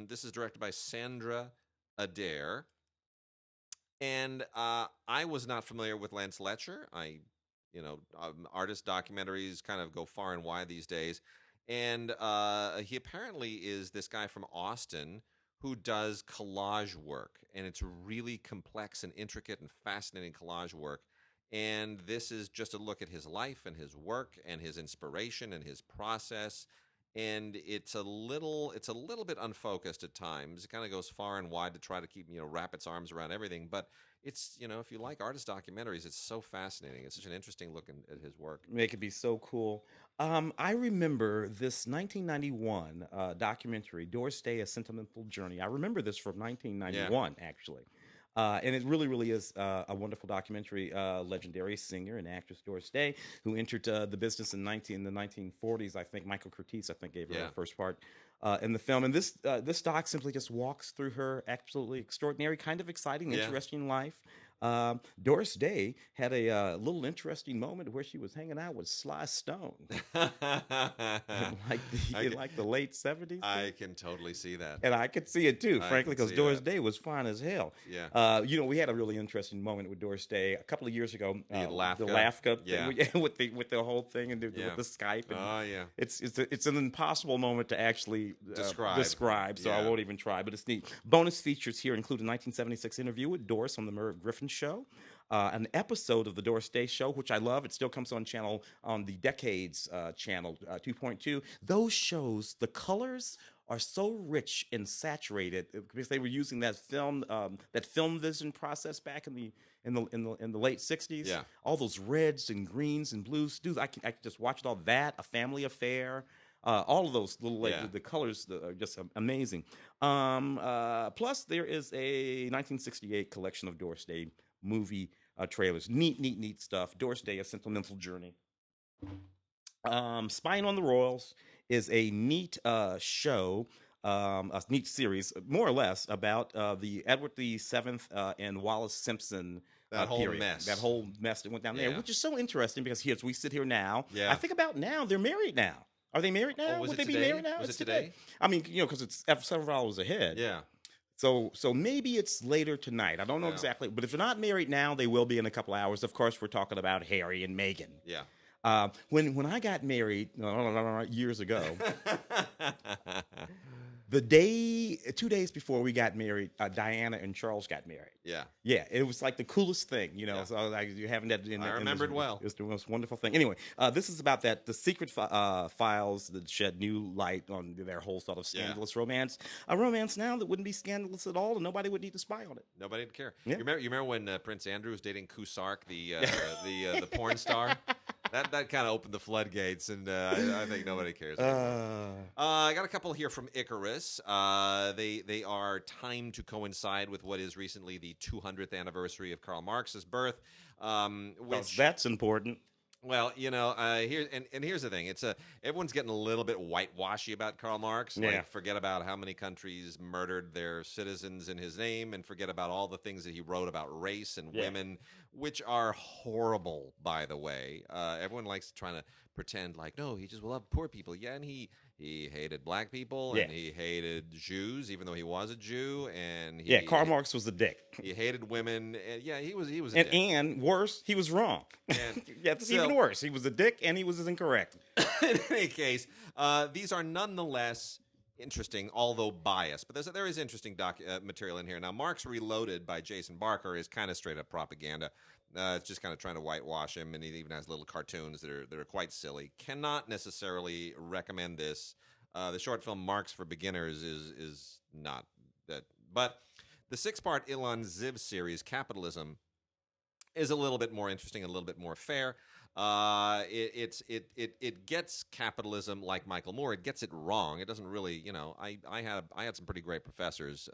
A: This is directed by Sandra Adair. And I was not familiar with Lance Letcher. Artist documentaries kind of go far and wide these days. And he apparently is this guy from Austin who does collage work. And it's really complex and intricate and fascinating collage work. And this is just a look at his life and his work and his inspiration and his process. And it's a little bit unfocused at times. It kind of goes far and wide to try to keep, wrap its arms around everything. But it's, if you like artist documentaries, it's so fascinating. It's such an interesting look at his work.
B: It could be so cool. I remember this 1991 documentary, Doris Day, A Sentimental Journey. I remember this from 1991, actually. And it really, really is a wonderful documentary. Legendary singer and actress Doris Day, who entered the business in the 1940s. I think Michael Curtiz, gave her the first part in the film. And this doc simply just walks through her absolutely extraordinary, kind of exciting, interesting life. Doris Day had a little interesting moment where she was hanging out with Sly Stone, in the late 70s.
A: I can totally see that,
B: and I could see it too, frankly, because Doris Day was fine as hell.
A: Yeah,
B: we had a really interesting moment with Doris Day a couple of years ago. The
A: laugh
B: cup thing, with the whole thing and with the Skype. And it's an impossible moment to actually describe. So I won't even try, but it's neat. Bonus features here include a 1976 interview with Doris on the Merv Griffin Show, an episode of the Doris Day Show, which I love. It still comes on the Decades channel 2.2. Those shows, the colors are so rich and saturated because they were using that film vision process back in the late 60s.
A: Yeah.
B: All those reds and greens and blues. Dude, I can just watch it all. That, A Family Affair. All of those little the colors are just amazing. Plus, there is a 1968 collection of Doris Day movie trailers. Neat stuff. Doris Day, A Sentimental Journey. Spying on the Royals is a neat show, a neat series, more or less, about the Edward VII and Wallace Simpson
A: That whole
B: period.
A: mess.
B: That whole mess that went down there, which is so interesting because as we sit here now,
A: Yeah.
B: I think about now, they're married now. Are they married now?
A: Oh, was
B: Would
A: it
B: they
A: today?
B: be married now?
A: Was
B: It's
A: it today?
B: I mean, because it's several hours ahead.
A: Yeah.
B: So maybe it's later tonight. I don't know
A: Well,
B: exactly, but if they're not married now, they will be in a couple hours. Of course, we're talking about Harry and Meghan.
A: yeah.
B: When I got married years ago, the day 2 days before we got married, Diana and Charles got married.
A: Yeah.
B: Yeah, it was like the coolest thing,
A: Yeah.
B: So like you're having that.
A: I remembered well.
B: It was the most wonderful thing. Anyway, this is about the secret files that shed new light on their whole sort of scandalous romance. A romance now that wouldn't be scandalous at all, and nobody would need to spy on it.
A: Nobody would care.
B: Yeah.
A: You remember when Prince Andrew was dating Kusark, the porn star? That kind of opened the floodgates, and I think nobody cares anymore. I got a couple here from Icarus. They are timed to coincide with what is recently the 200th anniversary of Karl Marx's birth. Which
B: That's important.
A: Well, here's the thing. It's everyone's getting a little bit whitewashy about Karl Marx.
B: Yeah.
A: Like, forget about how many countries murdered their citizens in his name, and forget about all the things that he wrote about race and women, which are horrible, by the way. Everyone likes trying to pretend like, no, he just loved poor people. Yeah, and he hated black people, and he hated Jews, even though he was a Jew, and
B: Karl Marx was a dick.
A: He hated women. And, he was a dick.
B: And worse, he was wrong.
A: And
B: it's even worse. He was a dick, and he was incorrect.
A: In any case, these are nonetheless interesting, although biased. But there is interesting material in here. Now, Marx Reloaded by Jason Barker is kind of straight up propaganda. It's just kind of trying to whitewash him, and he even has little cartoons that are quite silly. Cannot necessarily recommend this. The short film Marx for Beginners is not that. But the 6-part Ilan Ziv series, Capitalism, is a little bit more interesting and a little bit more fair. It gets capitalism like Michael Moore. It gets it wrong. It doesn't really, I had some pretty great professors,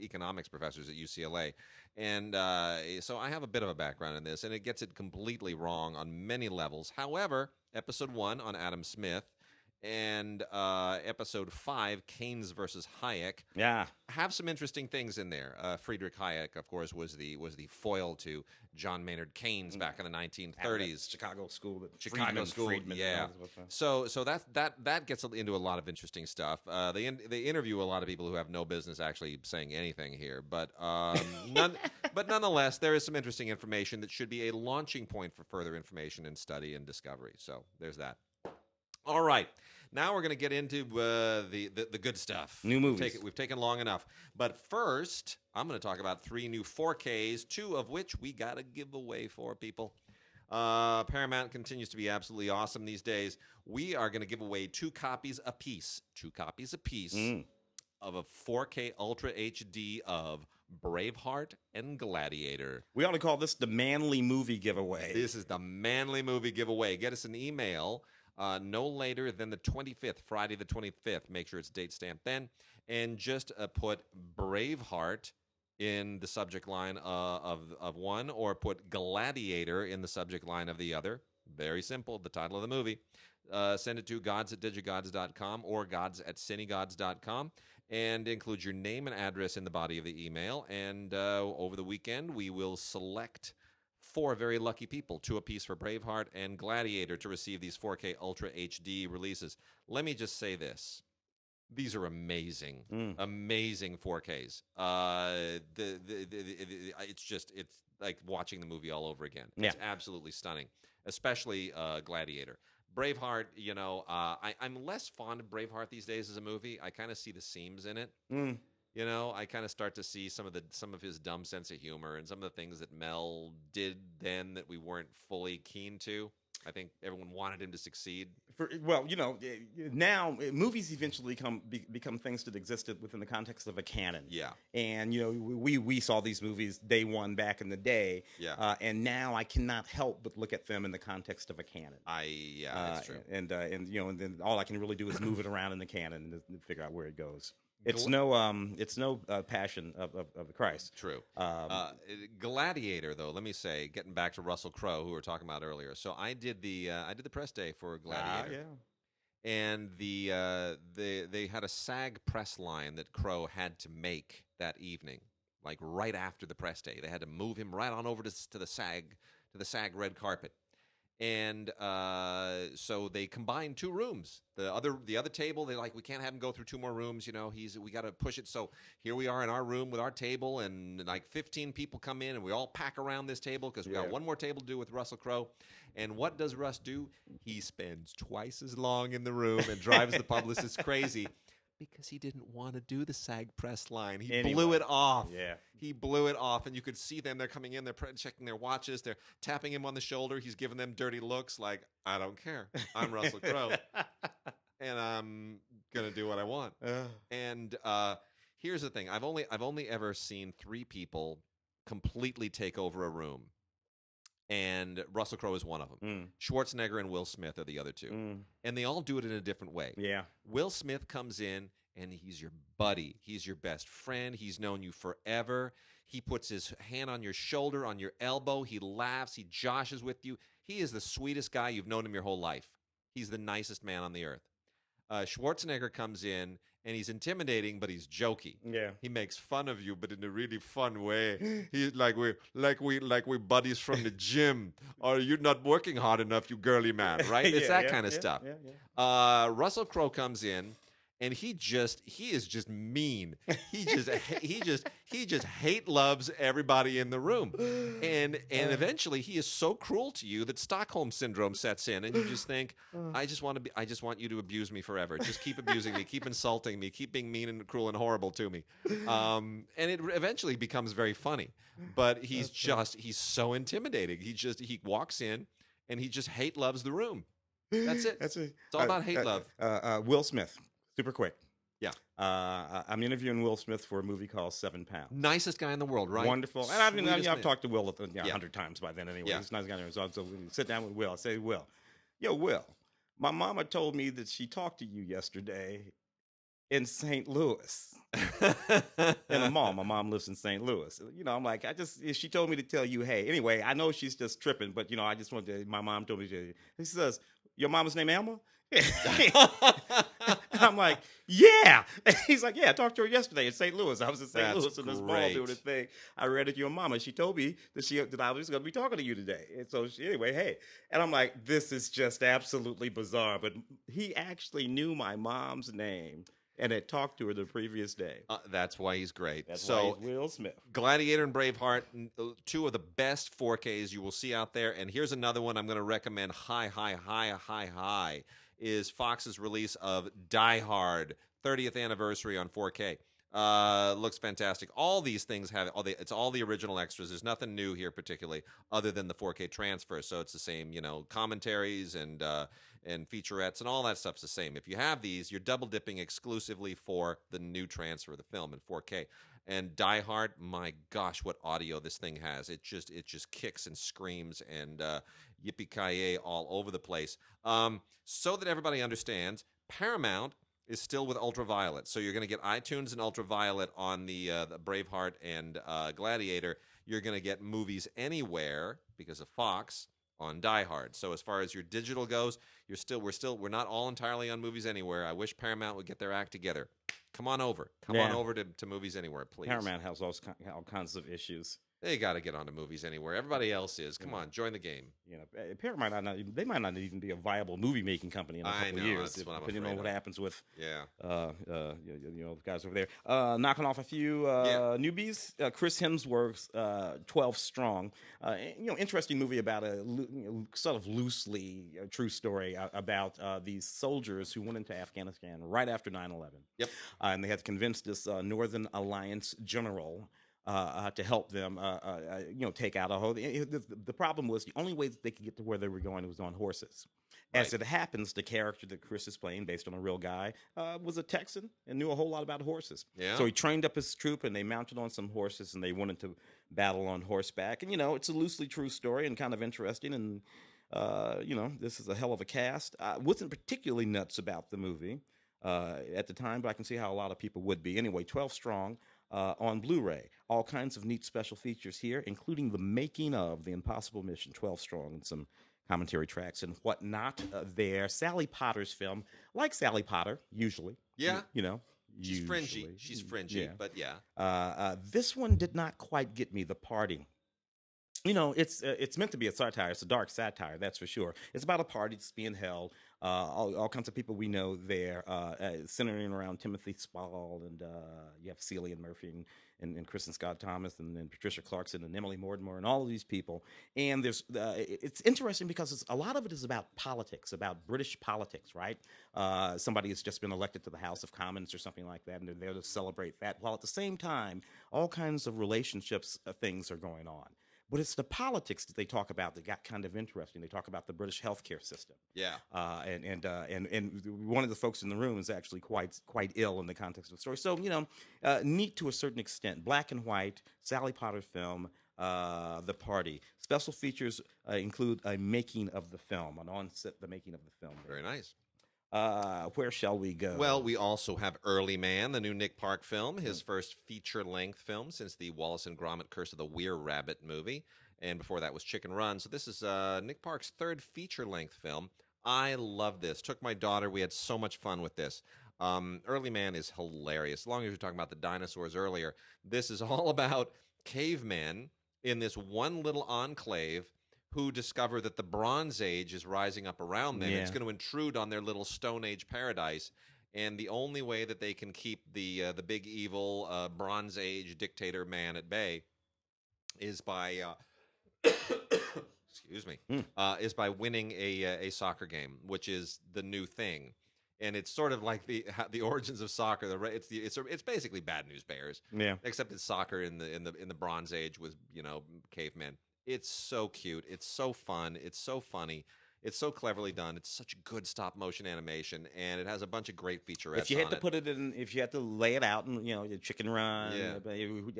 A: economics professors at UCLA, and so I have a bit of a background in this, and it gets it completely wrong on many levels. However, episode 1 on Adam Smith and episode 5, Keynes versus Hayek, have some interesting things in there. Friedrich Hayek, of course, was the foil to John Maynard Keynes back in the 1930s.
B: Chicago school,
A: Friedman, yeah. So that gets into a lot of interesting stuff. They interview a lot of people who have no business actually saying anything here, but nonetheless, there is some interesting information that should be a launching point for further information and study and discovery. So there's that. All right. Now we're going to get into the good stuff.
B: New movies.
A: We've taken long enough. But first, I'm going to talk about 3 new 4Ks, 2 of which we got to give away for people. Paramount continues to be absolutely awesome these days. We are going to give away 2 copies apiece. 2 copies apiece of a 4K Ultra HD of Braveheart and Gladiator.
B: We ought to call this the Manly Movie Giveaway.
A: This is the Manly Movie Giveaway. Get us an email. No later than the 25th, Friday the 25th. Make sure it's date stamped then. And just put Braveheart in the subject line of one, or put Gladiator in the subject line of the other. Very simple, the title of the movie. Send it to gods@digigods.com or gods@cinegods.com, and include your name and address in the body of the email. And over the weekend, we will select 4 very lucky people, 2 apiece for Braveheart and Gladiator, to receive these 4K Ultra HD releases. Let me just say this. These are amazing, amazing 4Ks. It's like watching the movie all over again. It's absolutely stunning, especially Gladiator. Braveheart, I'm less fond of Braveheart these days as a movie. I kind of see the seams in it. I kind of start to see some of his dumb sense of humor and some of the things that Mel did then that we weren't fully keen to. I think everyone wanted him to succeed.
B: Now movies eventually become things that existed within the context of a canon.
A: Yeah.
B: And we saw these movies day one back in the day.
A: Yeah.
B: And now I cannot help but look at them in the context of a canon.
A: That's true.
B: And then all I can really do is move it around in the canon and figure out where it goes. It's no Passion of the Christ.
A: True. Gladiator, though, let me say, getting back to Russell Crowe, who we were talking about earlier. So I did the press day for Gladiator. And they had a SAG press line that Crowe had to make that evening, like right after the press day. They had to move him right on over to the SAG red carpet. And so they combined 2 rooms. The other table, they're like, we can't have him go through 2 more rooms. We got to push it. So here we are in our room with our table, and like 15 people come in, and we all pack around this table because we got one more table to do with Russell Crowe. And what does Russ do? He spends twice as long in the room and drives the publicist crazy. Because he didn't want to do the SAG press line. He blew it off.
B: Yeah.
A: He blew it off. And you could see them. They're coming in. They're checking their watches. They're tapping him on the shoulder. He's giving them dirty looks like, I don't care. I'm Russell Crowe. And I'm going to do what I want. And here's the thing. I've only ever seen 3 people completely take over a room. And Russell Crowe is one of them. Schwarzenegger and Will Smith are the other 2. And they all do it in a different way.
B: Yeah.
A: Will Smith comes in, and he's your buddy. He's your best friend. He's known you forever. He puts his hand on your shoulder, on your elbow. He laughs. He joshes with you. He is the sweetest guy. You've known him your whole life. He's the nicest man on the earth. Schwarzenegger comes in, and he's intimidating, but he's jokey.
B: Yeah.
A: He makes fun of you, but in a really fun way. He's like we're buddies from the gym. Or you're not working hard enough, you girly man, right? It's that kind of stuff. Russell Crowe comes in, and he is just mean. He just hate loves everybody in the room. And eventually he is so cruel to you that Stockholm syndrome sets in, and you just think, I just want you to abuse me forever. Just keep abusing me, keep insulting me, keep being mean and cruel and horrible to me. And it eventually becomes very funny. But he's so intimidating. He walks in, and he just hate loves the room. That's it. It's all about hate love.
B: Will Smith. Super quick.
A: Yeah.
B: I'm interviewing Will Smith for a movie called 7 Pounds.
A: Nicest guy in the world, right?
B: Wonderful. And I've talked to Will 100 times by then anyway.
A: Yeah.
B: He's a nice guy. So we sit down with Will. I say, Will, my mama told me that she talked to you yesterday in St. Louis. In a mall. My mom lives in St. Louis. I'm like, she told me to tell you, hey. Anyway, I know she's just tripping, but, I just wanted to, my mom told me, she says, your mama's name Elma? I'm like, yeah. He's like, yeah, I talked to her yesterday in St. Louis. I was in St. Louis in this mall doing a thing. I read it to your mama. She told me that I was going to be talking to you today. And so anyway, hey. And I'm like, this is just absolutely bizarre. But he actually knew my mom's name and had talked to her the previous day.
A: That's why he's great.
B: That's why he's Will Smith.
A: Gladiator and Braveheart, 2 of the best 4Ks you will see out there. And here's another one I'm going to recommend high, is Fox's release of Die Hard, 30th anniversary on 4K. Looks fantastic. All these things it's all the original extras. There's nothing new here particularly other than the 4K transfer. So it's the same, commentaries and featurettes and all that stuff's the same. If you have these, you're double dipping exclusively for the new transfer of the film in 4K. And Die Hard, my gosh, what audio this thing has. It just kicks and screams and yippee-ki-yay all over the place. So that everybody understands, Paramount is still with Ultraviolet. So you're going to get iTunes and Ultraviolet on the Braveheart and Gladiator. You're going to get Movies Anywhere because of Fox on Die Hard. So as far as your digital goes, we're not all entirely on Movies Anywhere. I wish Paramount would get their act together. Come on over. Come on over to Movies Anywhere, please.
B: Paramount has all kinds of issues.
A: They got to get onto Movies Anywhere. Everybody else is. Come on, join the game.
B: Paramount they might not even be a viable movie making company in a couple of years, depending on what happens with the guys over there. Knocking off a few newbies. Chris Hemsworth's 12 Strong. Interesting movie about a sort of loosely true story about these soldiers who went into Afghanistan right after 9/11.
A: Yep.
B: And they had to convince this Northern Alliance general to help them, take out a whole. The problem was the only way that they could get to where they were going was on horses. Right. As it happens, the character that Chris is playing, based on a real guy, was a Texan and knew a whole lot about horses. Yeah. So he trained up his troop, and they mounted on some horses, and they went into battle on horseback. And it's a loosely true story and kind of interesting. And this is a hell of a cast. I wasn't particularly nuts about the movie at the time, but I can see how a lot of people would be. Anyway, 12 Strong. On Blu-ray. All kinds of neat special features here, including the making of The Impossible Mission, 12 Strong, and some commentary tracks and whatnot there. Sally Potter's film, like Sally Potter, usually.
A: Yeah.
B: She's
A: fringy. She's fringy, but yeah.
B: This one did not quite get me. The Party it's meant to be a satire. It's a dark satire, that's for sure. It's about a party that's being held. All kinds of people we know there, centering around Timothy Spall, and you have Cillian Murphy and Kristen Scott Thomas, and then Patricia Clarkson and Emily Mortimer, and all of these people. And it's interesting because a lot of it is about politics, about British politics, right? Somebody has just been elected to the House of Commons or something like that, and they're there to celebrate that. While at the same time, all kinds of relationships things are going on. But it's the politics that they talk about that got kind of interesting. They talk about the British healthcare system.
A: Yeah.
B: And one of the folks in the room is actually quite ill in the context of the story. So, neat to a certain extent. Black and white, Sally Potter film, The Party. Special features include a making of the film, an on-set, the making of the film.
A: Very nice.
B: Where shall we go?
A: Well, we also have Early Man, the new Nick Park film, his first feature-length film since the Wallace and Gromit Curse of the Were-Rabbit movie. And before that was Chicken Run. So this is Nick Park's third feature-length film. I love this. Took my daughter. We had so much fun with this. Early Man is hilarious. As long as you're talking about the dinosaurs earlier, this is all about cavemen in this one little enclave who discover that the Bronze Age is rising up around them.
B: Yeah.
A: It's going to intrude on their little Stone Age paradise. And the only way that they can keep the big evil Bronze Age dictator man at bay is by excuse me, is by winning a soccer game, which is the new thing. And it's sort of like the origins of soccer. It's basically Bad News Bears, except it's soccer in the Bronze Age with cavemen. It's so cute. It's so fun. It's so funny. It's so cleverly done. It's such good stop motion animation, and it has a bunch of great featurettes.
B: If you had to put it in, if you had to lay it out, and the Chicken Run,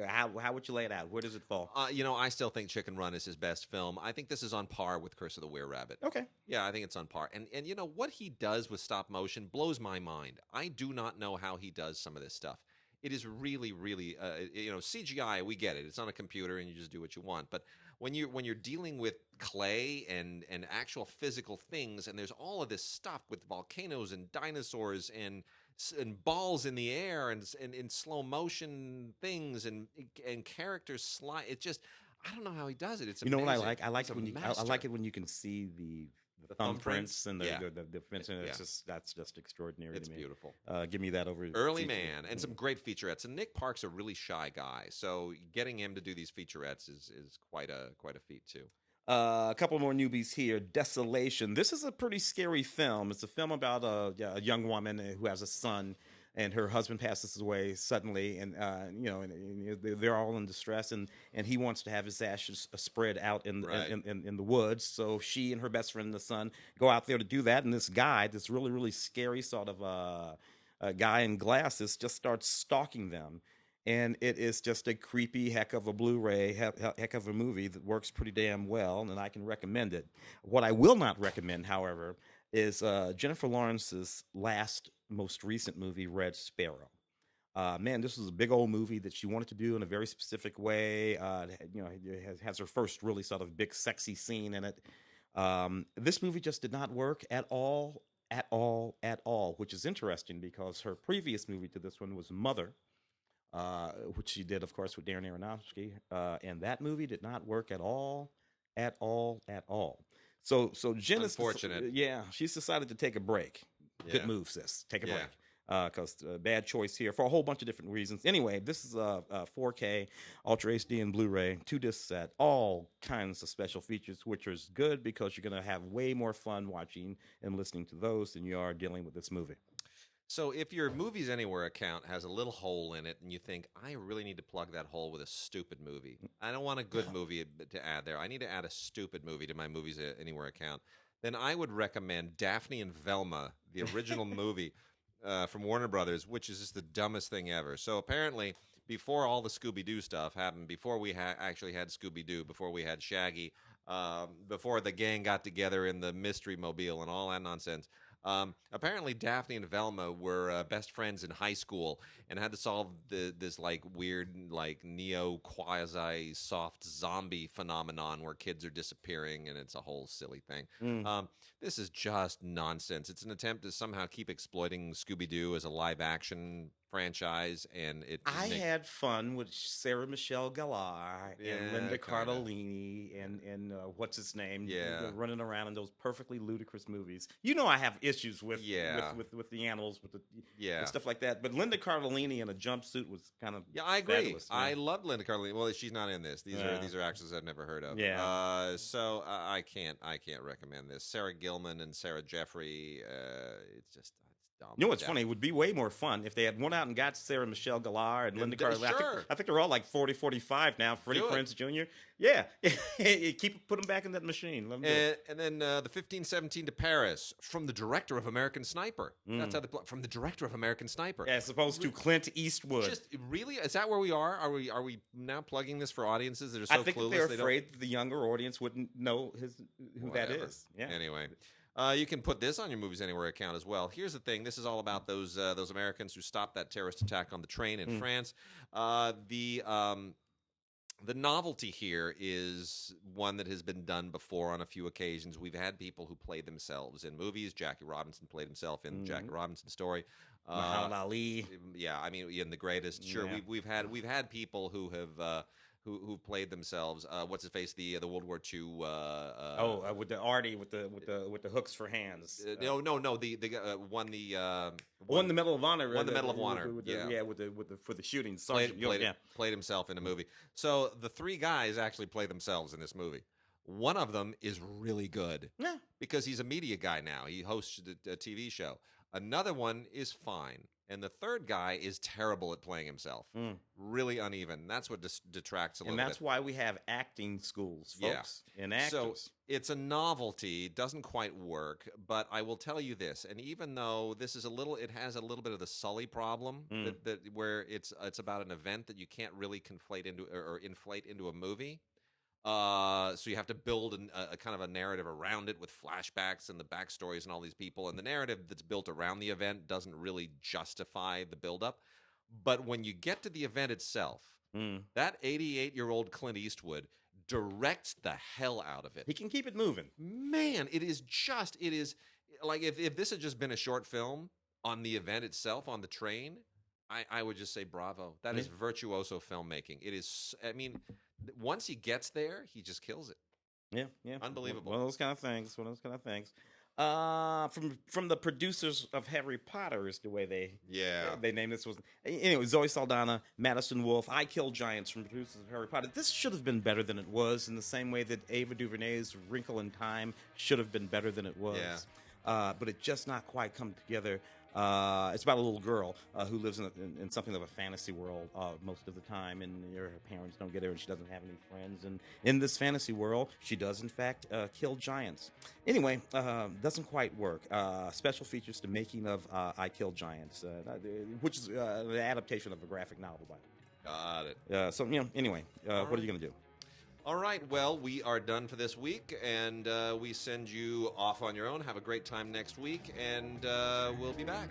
B: how would you lay it out? Where does it fall?
A: I still think Chicken Run is his best film. I think this is on par with Curse of the Were-Rabbit.
B: Okay.
A: Yeah, I think it's on par. And what he does with stop motion blows my mind. I do not know how he does some of this stuff. It is really, really, CGI. We get it. It's on a computer, and you just do what you want. But when you're dealing with clay and actual physical things, and there's all of this stuff with volcanoes and dinosaurs and balls in the air and in slow motion things and characters slide. It just, I don't know how he does it. It's amazing.
B: What I like? I like it when you can see the thumbprints and the prints, and that's just extraordinary.
A: It's
B: to me.
A: Beautiful.
B: Give me that over
A: Early Man and some great featurettes. And Nick Park's a really shy guy, so getting him to do these featurettes is quite a feat too.
B: A couple more newbies here. Desolation. This is a pretty scary film. It's a film about a young woman who has a son, and her husband passes away suddenly, and they're all in distress, and he wants to have his ashes spread out in the woods. So she and her best friend and the son go out there to do that, and this guy, this really, really scary sort of a guy in glasses, just starts stalking them. And it is just a creepy heck of a Blu-ray, heck of a movie that works pretty damn well, and I can recommend it. What I will not recommend, however, is Jennifer Lawrence's most recent movie, Red Sparrow. Man, this was a big old movie that she wanted to do in a very specific way. It has her first really sort of big sexy scene in it. This movie just did not work at all, which is interesting because her previous movie to this one was Mother, which she did, of course, with Darren Aronofsky, and that movie did not work at all. So Jen is
A: unfortunate.
B: She's decided to take a break.
A: Yeah.
B: Good move, sis. Take a break. Because bad choice here for a whole bunch of different reasons. Anyway, this is 4K, Ultra HD, and Blu-ray, 2-disc set, all kinds of special features, which is good because you're going to have way more fun watching and listening to those than you are dealing with this movie.
A: So if your Movies Anywhere account has a little hole in it and you think, I really need to plug that hole with a stupid movie. I don't want a good movie to add there. I need to add a stupid movie to my Movies Anywhere account. Then I would recommend Daphne and Velma, the original movie from Warner Brothers, which is just the dumbest thing ever. So apparently, before all the Scooby-Doo stuff happened, before we actually had Scooby-Doo, before we had Shaggy, before the gang got together in the Mystery Mobile and all that nonsense, apparently Daphne and Velma were best friends in high school and had to solve this like weird like neo quasi soft zombie phenomenon where kids are disappearing, and it's a whole silly thing. This is just nonsense. It's an attempt to somehow keep exploiting Scooby-Doo as a live action franchise, and it.
B: I had fun with Sarah Michelle Gellar and Linda Cardellini and what's his name?
A: Yeah,
B: running around in those perfectly ludicrous movies. You know, I have issues with the animals, with the stuff like that. But Linda Cardellini in a jumpsuit was kind of
A: I agree.
B: fabulous,
A: I love Linda Cardellini. Well, she's not in this. These are actors I've never heard of.
B: Yeah.
A: So I can't recommend this. Sarah Gilman and Sarah Jeffrey. It's just. Dumb.
B: You know what's funny? It would be way more fun if they had went out and got Sarah Michelle Gellar and Linda Cardellini.
A: Sure.
B: I think they're all like 40, 45 now. Freddie Prinze Jr. Yeah. Put them back in that machine. Let them
A: and then the 1517 to Paris from the director of American Sniper. That's how from the director of American Sniper.
B: As opposed to Clint Eastwood.
A: Just really, is that where we are? Are we now plugging this for audiences that are so clueless?
B: I think they're afraid the younger audience wouldn't know who that is. Yeah.
A: Anyway. You can put this on your Movies Anywhere account as well. Here's the thing. This is all about those Americans who stopped that terrorist attack on the train in France. The novelty here is one that has been done before on a few occasions. We've had people who play themselves in movies. Jackie Robinson played himself in the Jackie Robinson story.
B: Muhammad Ali.
A: Yeah, I mean, in The Greatest. Sure, we've had people who have who played themselves. What's his face? The World War II.
B: With the Artie with the hooks for hands.
A: No. The won the
B: Medal of Honor.
A: Won the Medal of Honor.
B: For the shooting.
A: Played himself in a movie. So the three guys actually play themselves in this movie. One of them is really good.
B: Yeah.
A: Because he's a media guy now. He hosts a TV show. Another one is fine. And the third guy is terrible at playing himself. Really uneven. That's what detracts a little bit.
B: And that's why we have acting schools, folks, and actors.
A: So it's a novelty. Doesn't quite work. But I will tell you this. And even though this is it has a little bit of the Sully problem, where it's about an event that you can't really conflate into or inflate into a movie. So you have to build a kind of a narrative around it with flashbacks and the backstories and all these people. And the narrative that's built around the event doesn't really justify the buildup. But when you get to the event itself, that 88-year-old Clint Eastwood directs the hell out of it.
B: He can keep it moving.
A: Man, it is like if this had just been a short film on the event itself, on the train, I would just say bravo. That is virtuoso filmmaking. It is, I mean... Once he gets there, he just kills it.
B: Yeah.
A: Unbelievable.
B: One of those kind of things. From the producers of Harry Potter is the way they named this. Anyway, Zoe Saldana, Madison Wolfe, I Kill Giants from producers of Harry Potter. This should have been better than it was, in the same way that Ava DuVernay's Wrinkle in Time should have been better than it was. But it just not quite come together. It's about a little girl who lives in something of a fantasy world most of the time, and her parents don't get her, and she doesn't have any friends. And in this fantasy world, she does, in fact, kill giants. Anyway, doesn't quite work. Special features to making of I Kill Giants, which is an adaptation of a graphic novel by
A: Got it.
B: Anyway, what are you going to do?
A: All right, well, we are done for this week, and we send you off on your own. Have a great time next week, and we'll be back.